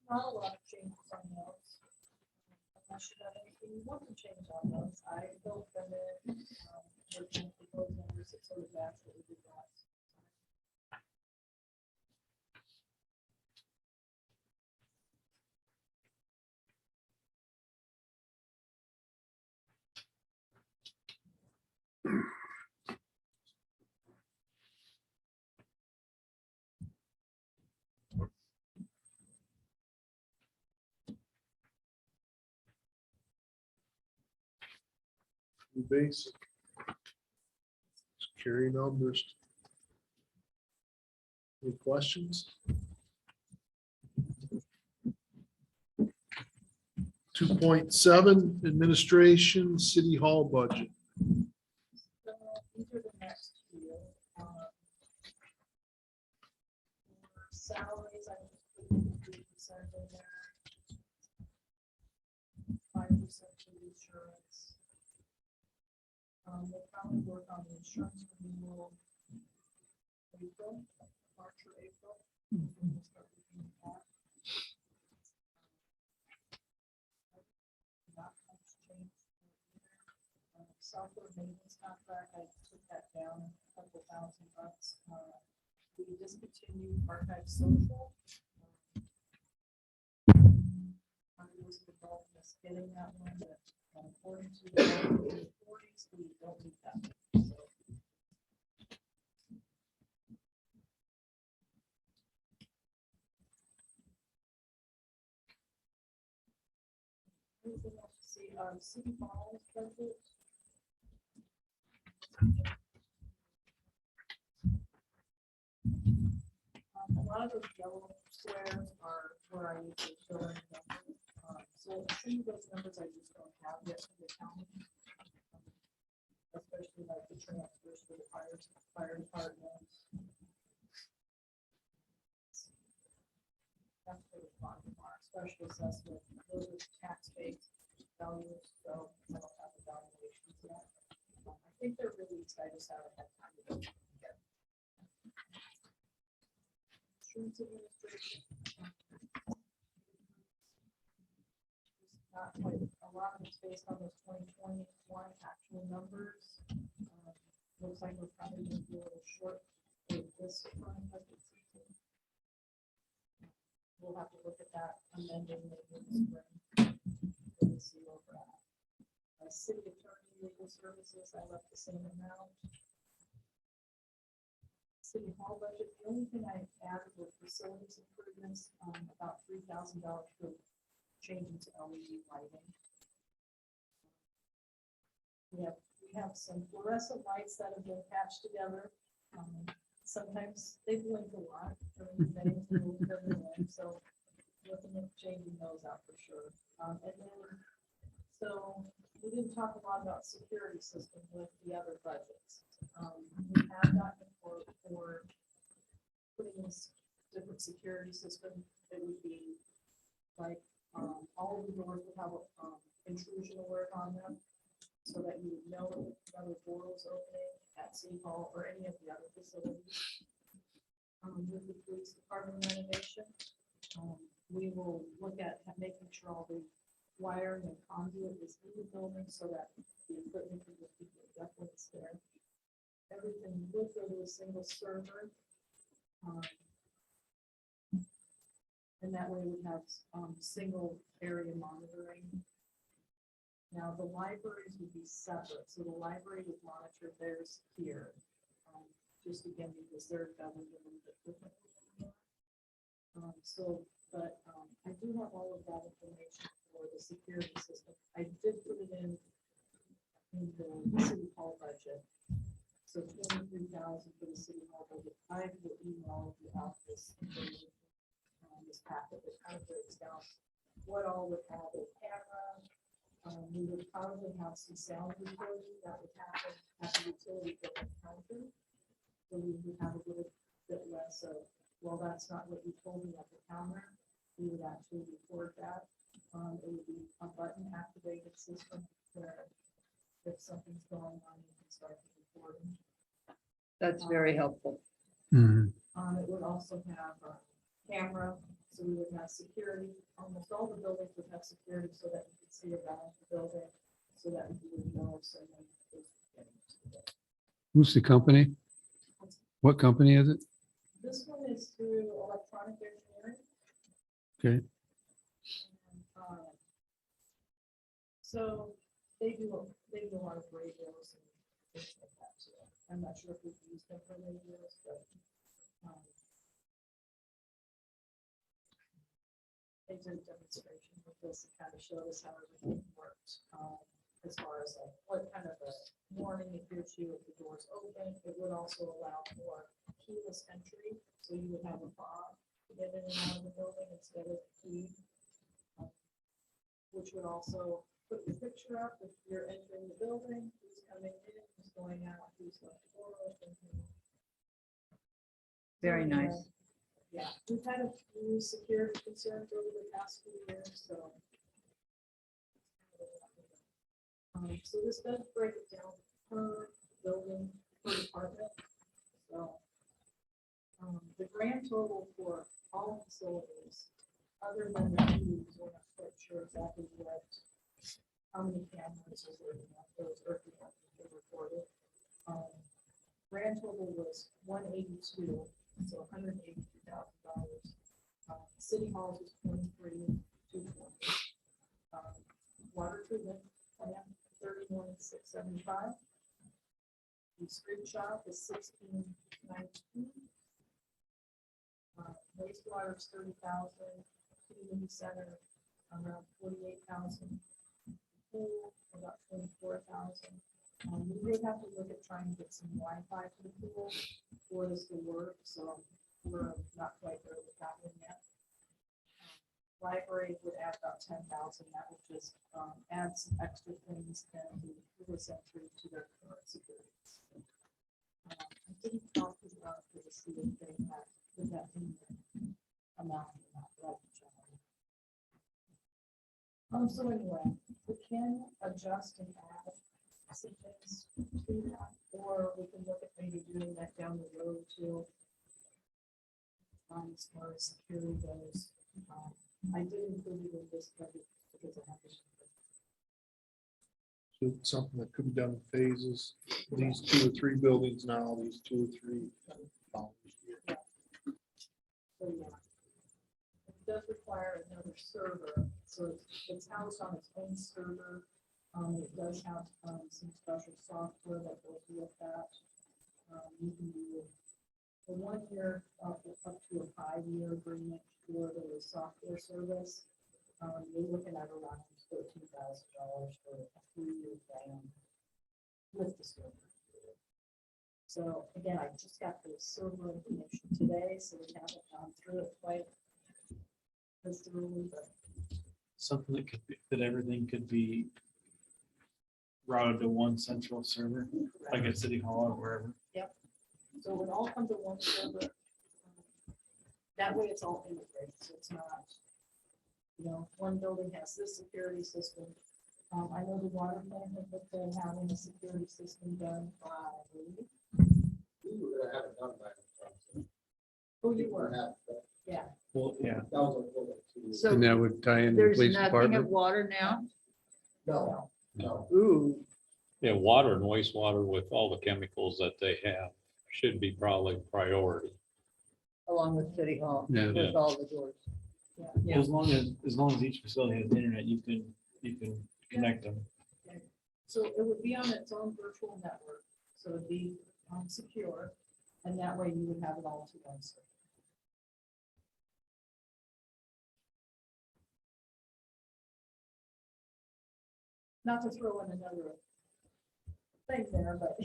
Not a lot of changes on those. unless you have anything you want to change on those, I built them in, with the proposed numbers, it sort of match what we did last. Basic. Carry numbers. Any questions? 2.7 administration, city hall budget. So these are the next few. For salaries, I just put 3% in there. 5% for insurance. We'll probably work on the insurance renewal. April, March or April. We'll start looking at that. Not much change there. Software maintenance contract, I took that down a couple $1,000. We discontinued archive social. I was involved in us getting that one, but according to the 40s, we don't need that. So, anything else to see? City hall budget. A lot of those yellow squares are where I usually fill in numbers. So some of those numbers I just don't have yet for the county. Especially like the transfers for the fire department. That's for the bottom bar, special assessment, those are tax-based values, so I don't have the valuations yet. I think they're released, I just haven't had time to go yet. Insurance administration. Not quite, a lot of it's based on those 2021 actual numbers. Looks like we're probably gonna be a little short with this current budget season. We'll have to look at that amending maybe in the spring. We'll see where we're at. City attorney legal services, I left the same amount. City hall budget, the only thing I added was facilities improvements, about $3,000 for change into LED lighting. We have some fluorescent lights that have been patched together. Sometimes they blink a lot, during the day, so looking at changing those out for sure. And then, so we didn't talk a lot about security system with the other budgets. We have gotten for putting this different security system. It would be like all of the doors would have intrusion alert on them, so that you would know if another door was opening at City Hall or any of the other facilities. With the police department renovation, we will look at making sure all the wiring and conduit is in the building so that the equipment can just be definitely there. Everything would go to a single server. And that way we have single area monitoring. Now the libraries would be separate, so the library would monitor theirs here. Just again, because they're governed a little bit differently. But I do have all of that information for the security system. I did put it in the city hall budget. So 23,000 for the city hall budget. I will email you out this information. This packet that kind of breaks down what all would have a camera. We would probably have some sound recording that would happen at the utility counter. So we would have a little bit less of, well, that's not what you told me at the counter. We would actually record that. It would be a button activated system where if something's going on, you can start the recording. That's very helpful. It would also have a camera, so we would have security. Almost all the buildings would have security so that you could see around the building so that you would know if someone is getting to the building. Who's the company? What company is it? This one is through electronic engineering. Okay. And, so they do a lot of radios and things like that too. I'm not sure if we've used them for radios, but they did a demonstration with this to kind of show us how everything worked. As far as like what kind of a warning it gives you if the door's open. It would also allow for keyless entry, so you would have a fob to get in and out of the building instead of key. Which would also put the picture up if you're entering the building, who's coming in, who's going out, who's left the door open. Very nice. Yeah, we've had a few security concerns over the past few years, so. So this does break it down per building, per department. So the grand total for all facilities, other than the tubes, we're not quite sure exactly what, how many cameras are working on those earthly reported. Grand total was 182, so $182,000. City Hall was 23,220. Water treatment plant 31,675. The street shop is 16,19. Wastewater is 30,000. Community center around 48,000. Pool about 24,000. We would have to look at trying to get some Wi-Fi for the pool for this to work. So we're not quite there with that one yet. Library would add about 10,000. That would just add some extra things and the entry to their current security. I didn't talk about the ceiling thing that with that in the amount. So anyway, we can adjust and add some things to that, or we can look at maybe doing that down the road too. As far as security goes, I did include it in this budget because I have this. So it's something that could be done in phases. These 2 or 3 buildings now, these 2 or 3. So yeah, it does require another server, so it's housed on its own server. It does have some special software that goes with that. You can do a 1 year up to a 5-year agreement for the software service. You're looking at around $13,000 for a 3-year plan with the server. So again, I just got the server information today, so we haven't gone through it quite as thoroughly, but Something that could be, that everything could be routed to one central server, like at City Hall or wherever. so it would all come to one server. That way it's all integrated, so it's not, one building has this security system. I know the water plant has been having a security system done by, We were gonna have it done by. oh, you were, yeah. Well, yeah. That was a little too. So And that would tie into the there's police nothing of department. water now? No, no. Ooh, Yeah, water and wastewater with all the chemicals that they have should be probably priority. along with City Hall, Yeah. with all the doors. Yeah. As long as each facility has internet, you can connect them. So it would be on its own virtual network, so it'd be secure, and that way you would have it all to one server. Not to throw in another thing there, but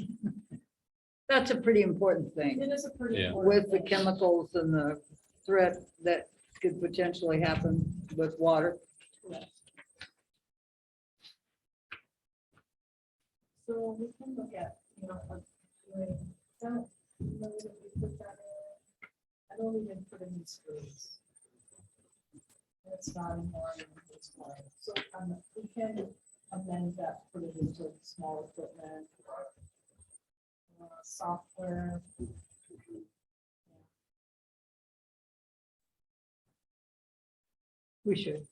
That's a pretty important thing it is a pretty Yeah. important with the thing. chemicals and the threat that could potentially happen with water. Correct. So we can look at, don't know that we put that in. I don't even put in these screens. It's not anymore in this one. So we can amend that, put it into small equipment. Software. We should.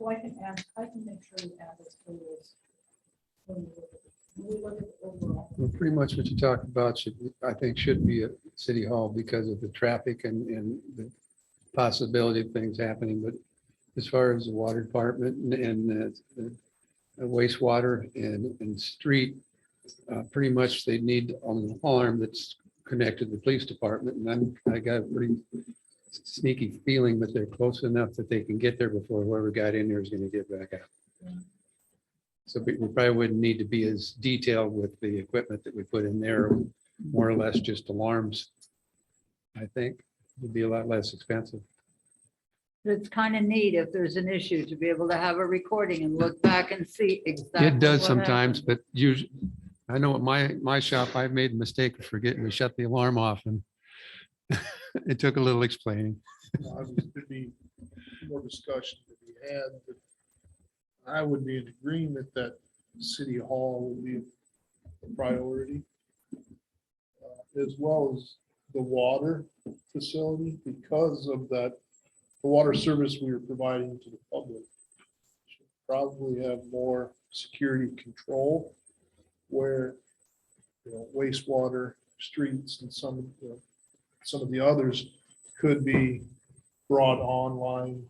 So I can make sure we add this to this. When we look at the overall. Well, pretty much what you talked about should, I think, should be at City Hall because of the traffic and the possibility of things happening. But as far as the water department and wastewater and street, pretty much they need an alarm that's connected to the police department. And I got a pretty sneaky feeling that they're close enough that they can get there before whoever got in there is going to get back out. So we probably wouldn't need to be as detailed with the equipment that we put in there, more or less just alarms. I think would be a lot less expensive. It's kind of neat if there's an issue to be able to have a recording and look back and see exactly. It does what sometimes, happened. but usually, I know at my shop, I've made a mistake of forgetting to shut the alarm off and it took a little explaining. Obviously, there'd be more discussion to be had, but I would be in agreement that City Hall would be a priority. As well as the water facility, because of that, the water service we are providing to the public should probably have more security control where, wastewater, streets and some of the others could be brought online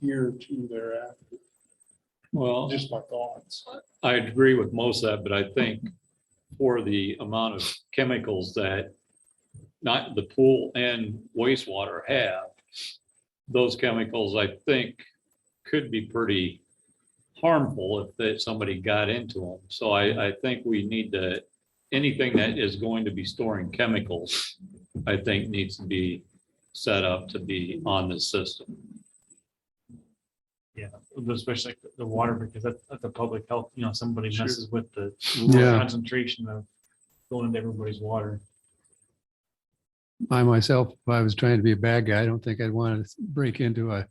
year or two thereafter. Well, Just my thoughts. I agree with most of that, but I think for the amount of chemicals that not the pool and wastewater have, those chemicals, I think, could be pretty harmful if that somebody got into them. So I think we need to, anything that is going to be storing chemicals, I think needs to be set up to be on the system. Yeah, especially like the water, because that's a public health, somebody Sure. messes with the Yeah. concentration of going into everybody's water. I myself, if I was trying to be a bad guy, I don't think I'd want to break into a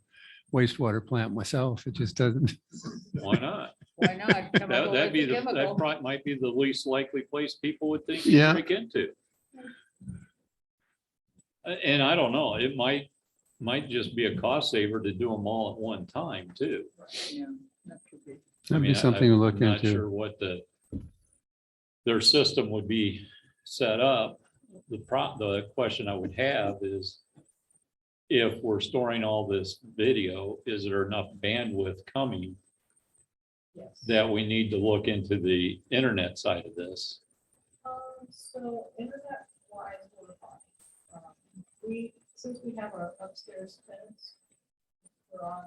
wastewater plant myself. It just doesn't. Why not? Why not? Chemical That'd be is a that chemical. probably might be the least likely place people would think Yeah. to break into. And I don't know, it might just be a cost saver to do them all at one time too. Yeah, that could be. That'd I mean, be something to look I'm not into. sure what their system would be set up. The question I would have is, if we're storing all this video, is there enough bandwidth coming Yes. that we need to look into the internet side of this? So internet wise, we're fine. Since we have our upstairs fence, we're on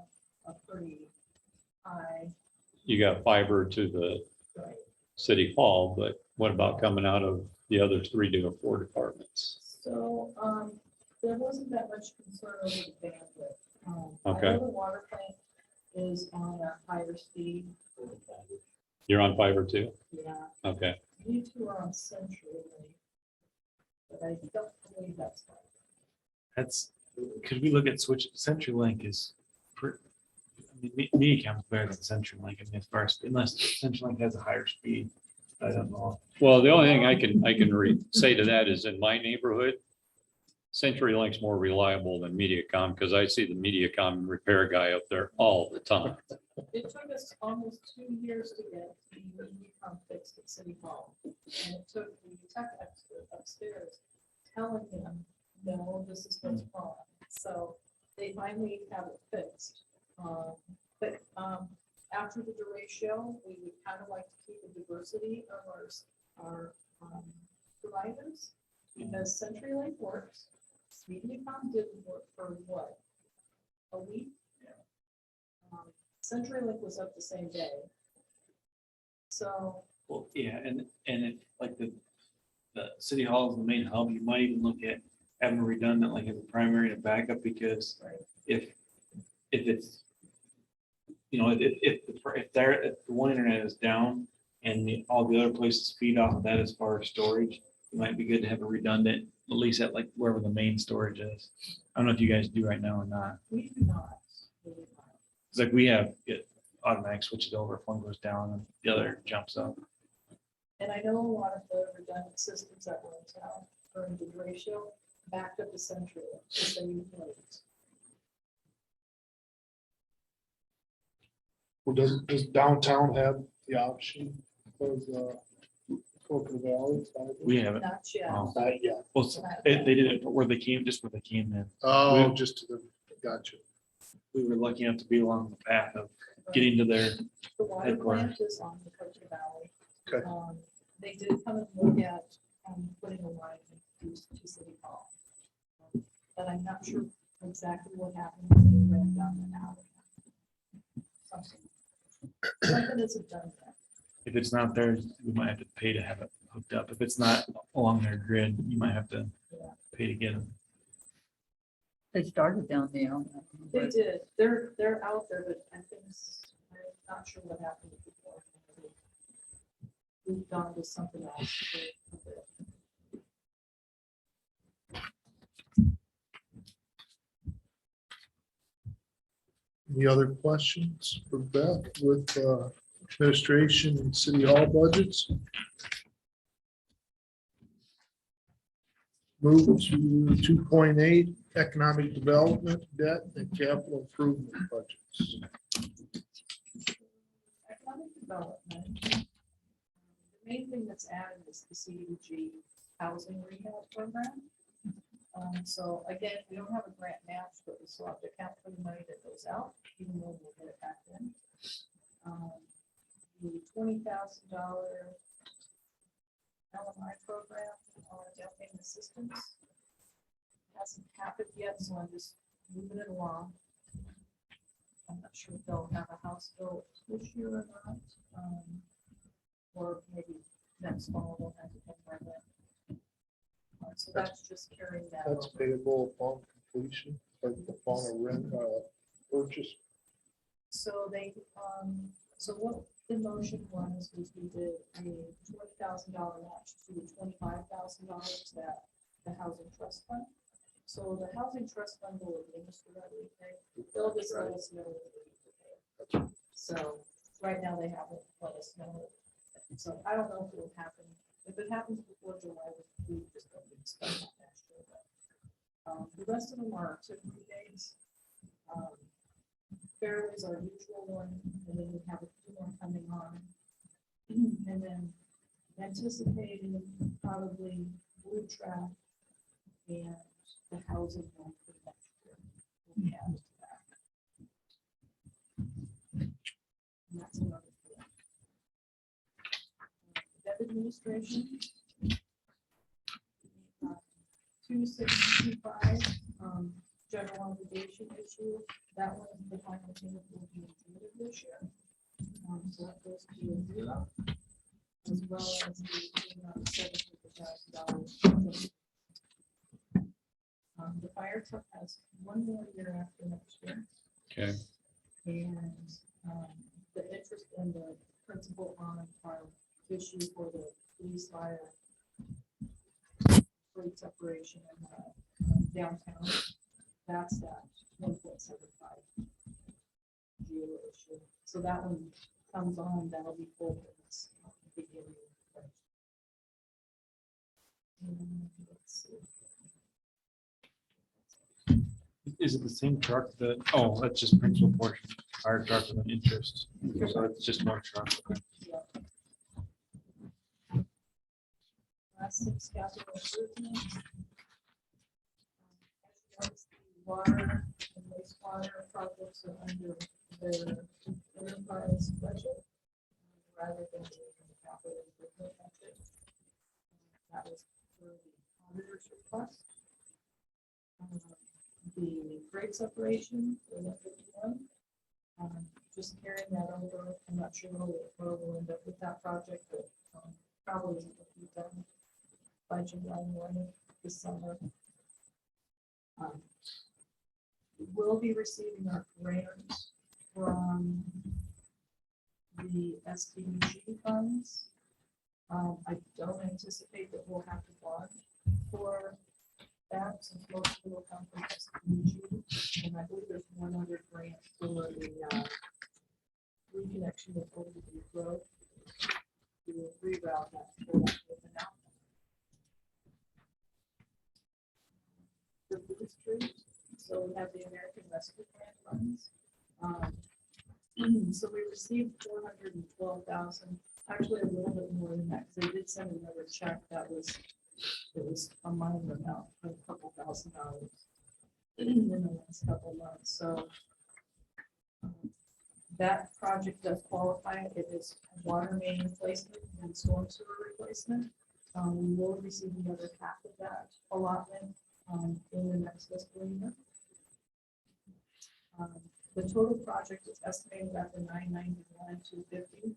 a pretty high, You got fiber to the right? city hall, but what about coming out of the other 3 to 4 departments? So, there wasn't that much concern over the bandwidth. I Okay. know the water plant is on a higher speed. You're on fiber too? Yeah, Okay. you two are on CenturyLink, but I don't believe that's right. That's, could we look at switch, CenturyLink is, Mediacom is better than CenturyLink, as far as, unless CenturyLink has a higher speed, I don't know. Well, the only thing I can say to that is in my neighborhood, CenturyLink's more reliable than Mediacom because I see the Mediacom repair guy up there all the time. It took us almost 2 years to get the Mediacom fixed at City Hall. And it took the tech expert upstairs telling him, no, this is what's wrong. So they finally have it fixed. But after the derecho, we would kind of like to keep the diversity of our providers because CenturyLink works. Mediacom didn't work for what, a week? CenturyLink was up the same day. So, Well, yeah, and if like the city hall is the main hub, you might even look at having a redundant, like as a primary and a backup, because right, if it's, if the one internet is down and all the other places feed off of that as far as storage, it might be good to have a redundant, at least at like wherever the main storage is. I don't know if you guys do right now or not. we do not. It's like we have it automatic switches over if one goes down and the other jumps up. And I know a lot of the redundant systems that were in town during the ratio backed up to CenturyLink, just so you know. Well, does downtown have the option of Coconut Valley? We haven't. Not yet. Oh. Not yet. Well, they did it where they came, just where they came in. Oh, just to the, gotcha. We were lucky enough to be along the path of getting to their, The water headquarters. plant is on the Coconut Valley. Okay. They did come and look at putting a line to City Hall. But I'm not sure exactly what happened. They ran down an alley. Something isn't done yet. if it's not there, we might have to pay to have it hooked up. If it's not along their grid, you might have to pay to get them. They started down there. They did. They're out there, but I think I'm not sure what happened before. Moved on to something else. for a bit. Any other questions for Beth with administration and city hall budgets? Move to 2.8 economic development, debt and capital improvement budgets. Economic development. The main thing that's added is the CDBG housing rehab program. So again, we don't have a grant match, but we still have to account for the money that goes out, even though we'll get it back in. The $20,000 LMI program, down payment assistance, hasn't happened yet, so I'm just moving it along. I'm not sure if they'll have a house built this year or not, or maybe next fall they'll have to pay for that. So that's just carrying that. That's over. payable upon completion, or upon a rent purchase. So they, so what the motion was we did a $20,000 match to the $25,000 that the housing trust fund. So the housing trust fund will administer that everything. They'll just let us know. What we need to pay. So right now they haven't let us know. So I don't know if it will happen. If it happens before July, we just don't expect it next year. But, the rest of them are typically days. Fair is our usual one, and then we have a few more coming on. And then anticipating probably Blue Track and the housing one for next year. Will be added to that. And that's another thing. Debt administration. 2625, general obligation issue. That one, the final payment will be in June of this year. So that goes to a zero, as well as the $700,000. The fire truck has one more year after next year. Okay. And the interest and the principal on our issue for the police fire rate separation in downtown, that's that 1.75 issue. So that one comes on, that'll be full for this beginning. Let's see. is it the same truck that, oh, that's just principal portion, fire truck with an interest. So it's just one truck. Okay. Last six capital improvements. Water and wastewater projects are under their enterprise budget rather than the capital improvement budget. That was for the auditor's request. The grade separation, the 151, just carrying that over. I'm not sure where we'll end up with that project, but probably will be done by July 1 this summer. We'll be receiving our grant from the SDG funds. I don't anticipate that we'll have to bond for that, since most of it will come from SDG. And I believe there's one other grant for the reconnection with Overview Road to reroute that for that open out. The Blue Street, so we have the American Rescue Plan funds. So we received 412,000, actually a little bit more than that, because they did send another check that was, it was a minor amount, a couple $1,000 in the last couple months, so um, that project does qualify. It is water main replacement and storm sewer replacement. We will receive another half of that allotment in the next fiscal year. The total project is estimated at the 991, 250.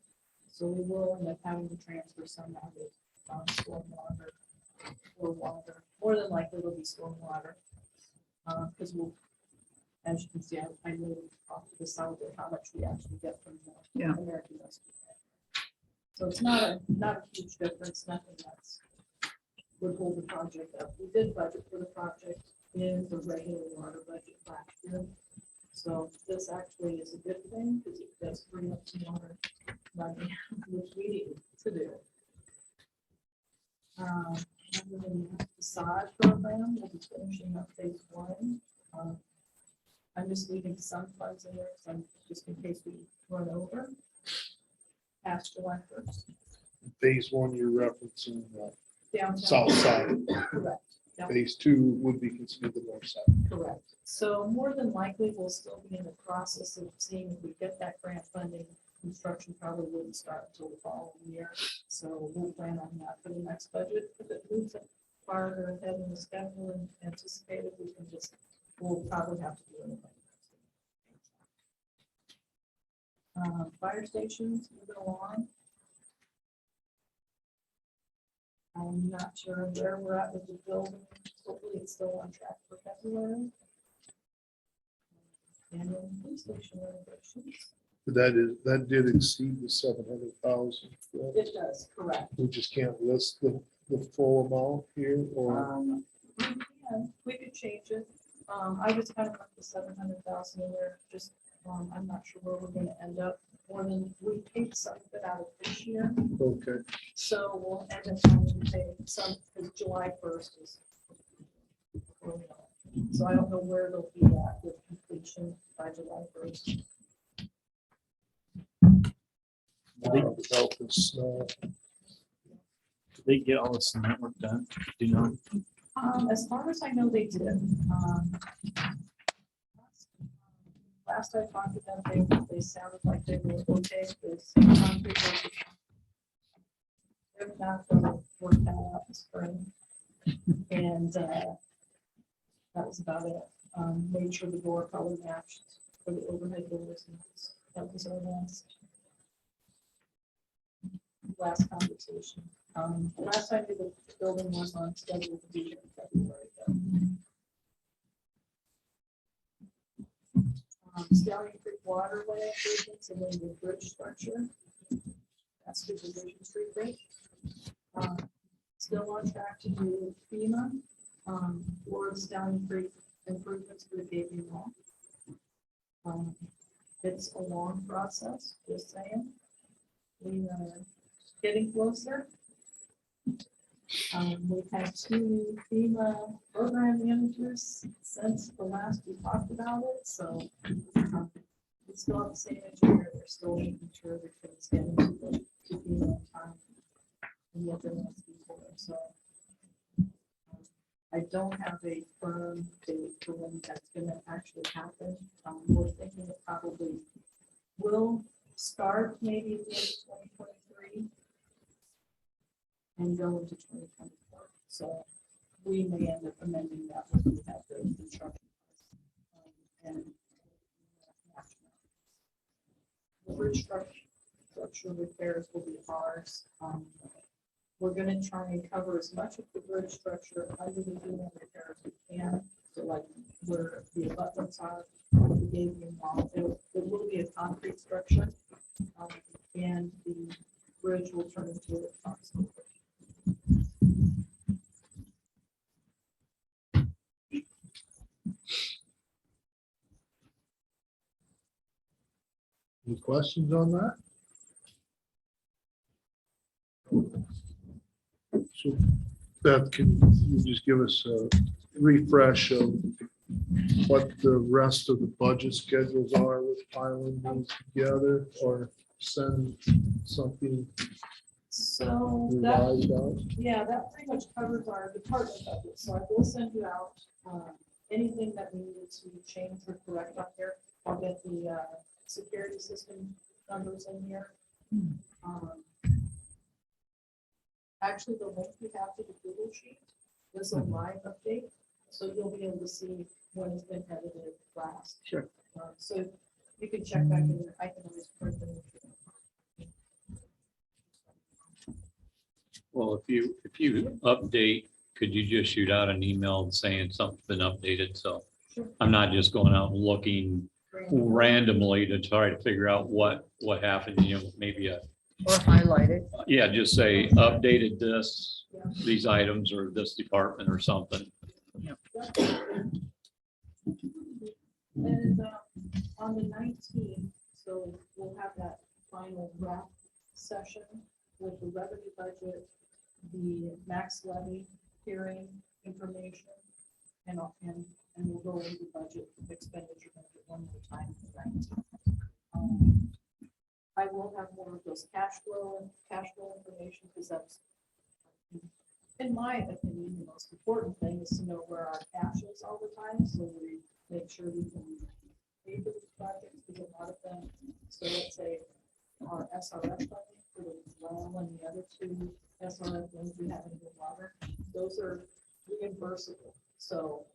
So we will end up having to transfer some out of stormwater or water. More than likely it'll be stormwater. Because we'll, as you can see, I know off to the side of how much we actually get from the Yeah. American Rescue Plan. So it's not a huge difference, nothing that's would hold the project up. We did budget for the project in the regular water budget last year. So this actually is a good thing because it does bring up some water money, which we need to do. And then the facade program will be finishing up phase 1. I'm just leaving some funds in there, just in case we run over past July 1st. Phase 1, you're referencing the Downtown. south side. Correct. Down- Phase 2 would be considered the north side. Correct. So more than likely, we'll still be in the process of seeing if we get that grant funding. Construction probably wouldn't start until the following year. So we'll plan on that for the next budget. If it moves farther ahead in the schedule than anticipated, we'll probably have to do it. Fire stations moving along. I'm not sure where we're at with the building. Hopefully it's still on track for February. And then police station renovations. But that did exceed the 700,000. It does, correct. We just can't list the full amount here, or We could change it. I just kind of left the 700,000 in there, just, I'm not sure where we're gonna end up. More than, we paid some of it out of this year, okay. so we'll end up having to pay some, because July 1st is. So I don't know where they'll be at with completion by July 1st. Without the snow. Did they get all the cement work done? Do you know? As far as I know, they did. Last I talked to them, they sounded like they were okay with concrete work. If not, they'll work that out in spring. And that was about it. Made sure the door color matched for the overhead doors. And that was our last conversation. Last I knew the building was on schedule to be here in February. Stallion Creek waterway improvements and then the bridge structure. That's the Division Street Bridge. Still on track to do FEMA for the Stallion Creek improvements for the paving wall. It's a long process, just saying. We are getting closer. We've had 2 FEMA program managers since the last we talked about it, so we still have the same engineer. They're still making sure everything's getting to FEMA on time and what they're asking for. So I don't have a firm date for when that's going to actually happen. We're thinking it probably will start maybe at the end of 2023. And go into 2024. So we may end up amending that when we have the construction. And the bridge structure repairs will be ours. We're going to try and cover as much of the bridge structure under the FEMA repair as we can. So like where the abutments are, the gable wall, it will be a concrete structure. And the bridge will turn into a concrete. Any questions on that? So Beth, can you just give us a refresh of what the rest of the budget schedules are with piling these together or send something So that, revised out? yeah, that pretty much covers our department budget. So I will send you out anything that we need to change or correct up there. I'll get the security system numbers in here. Actually, the link we have to the Google Sheet is a live update, so you'll be able to see what has been edited last. Sure. So you can check back in, I can always print them. Well, if you update, could you just shoot out an email saying something's been updated? So Sure. I'm not just going out and looking randomly to try to figure out what happened, you know, maybe Or highlight it. yeah, just say updated this, these items or this department or something. And on the 19th, so we'll have that final wrap session with the revenue budget, the max levy hearing information, and we'll go over the budget expenditure budget one more time. I will have more of those cash flow information, because that's, in my opinion, the most important thing is to know where our cash is all the time, so we make sure we can pay for these projects, because a lot of them, so let's say our SRF funding for the well and the other two SRF ones we have in the water, those are reimbursable. So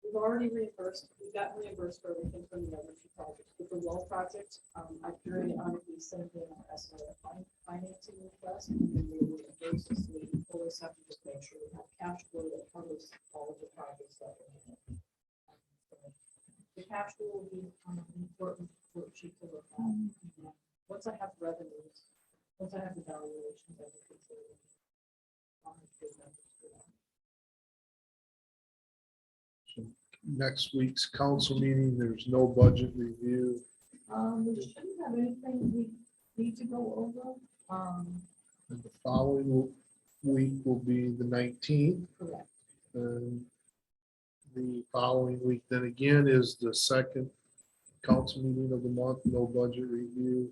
we've already reimbursed, we've gotten reimbursed for everything from the other two projects. With the well project, I periodically send in our SRF financing request, and then we reimburse us. So we always have to just make sure we have cash flow that covers all of the projects that we're in. The cash flow will be an important worksheet to look at. Once I have revenues, once I have the valuations, I can consider. Next week's council meeting, there's no budget review. We shouldn't have anything we need to go over. And the following week will be the 19th. Correct. And the following week, then again, is the second council meeting of the month, no budget review.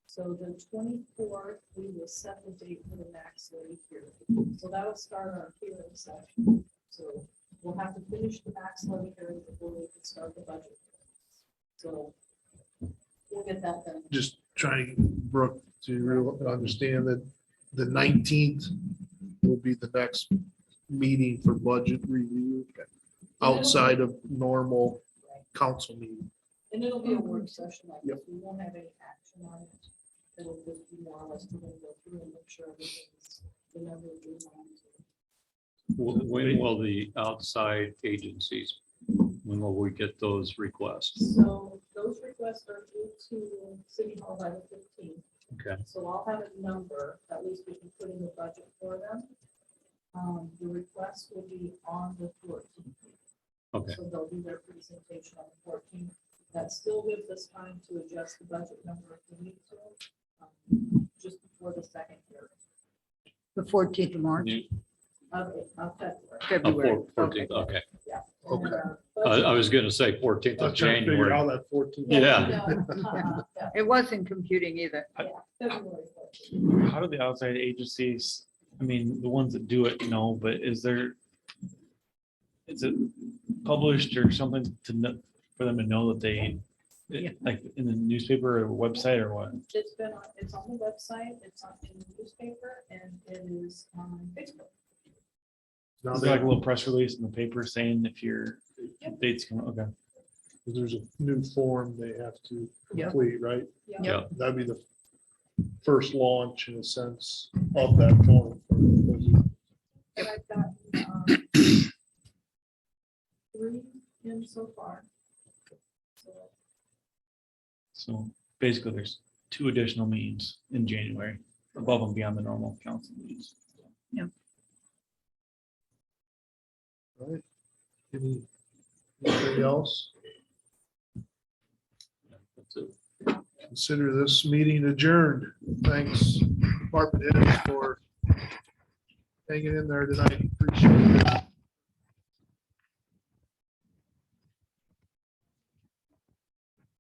So the 24th, we will set the date for the max levy hearing. So that'll start our hearing session. So we'll have to finish the max levy hearing before we can start the budget. So we'll get that done. Just trying to get Brooke to understand that the 19th will be the next meeting for budget review outside of normal council meeting. And it'll be a work session like this. Yep. We won't have any action on it. It'll just be more or less to go through and make sure everything's the number of demands. When will the outside agencies, when will we get those requests? So those requests are due to City Hall by the 15th. Okay. So I'll have a number, at least we can put in the budget for them. The request will be on the 14th. Okay. So they'll do their presentation on the 14th. That still gives us time to adjust the budget number if we need to, just before the second year The 14th of March, of February. February. 14th, okay. Yeah. Okay. And, I was gonna say 14th I'm of trying to figure January. out that 14th. Yeah. Yeah, It wasn't computing either. February 14th. How do the outside agencies, I mean, the ones that do it, but is it published or something for them to know that they, Yeah. like in the newspaper or website or what? It's on the website, it's on in the newspaper, and it is on Facebook. Now Is there like a little press release in the paper saying if your dates come, okay. there's a new form they have to Yep. complete, right? Yeah. That'd be the first launch in a sense of that form. And I've got 3 in so far. So So basically, there's 2 additional meetings in January above and beyond the normal council meetings. Right. Anything else? That's it. Consider this meeting adjourned. Thanks, department heads, for hanging in there tonight. Appreciate it.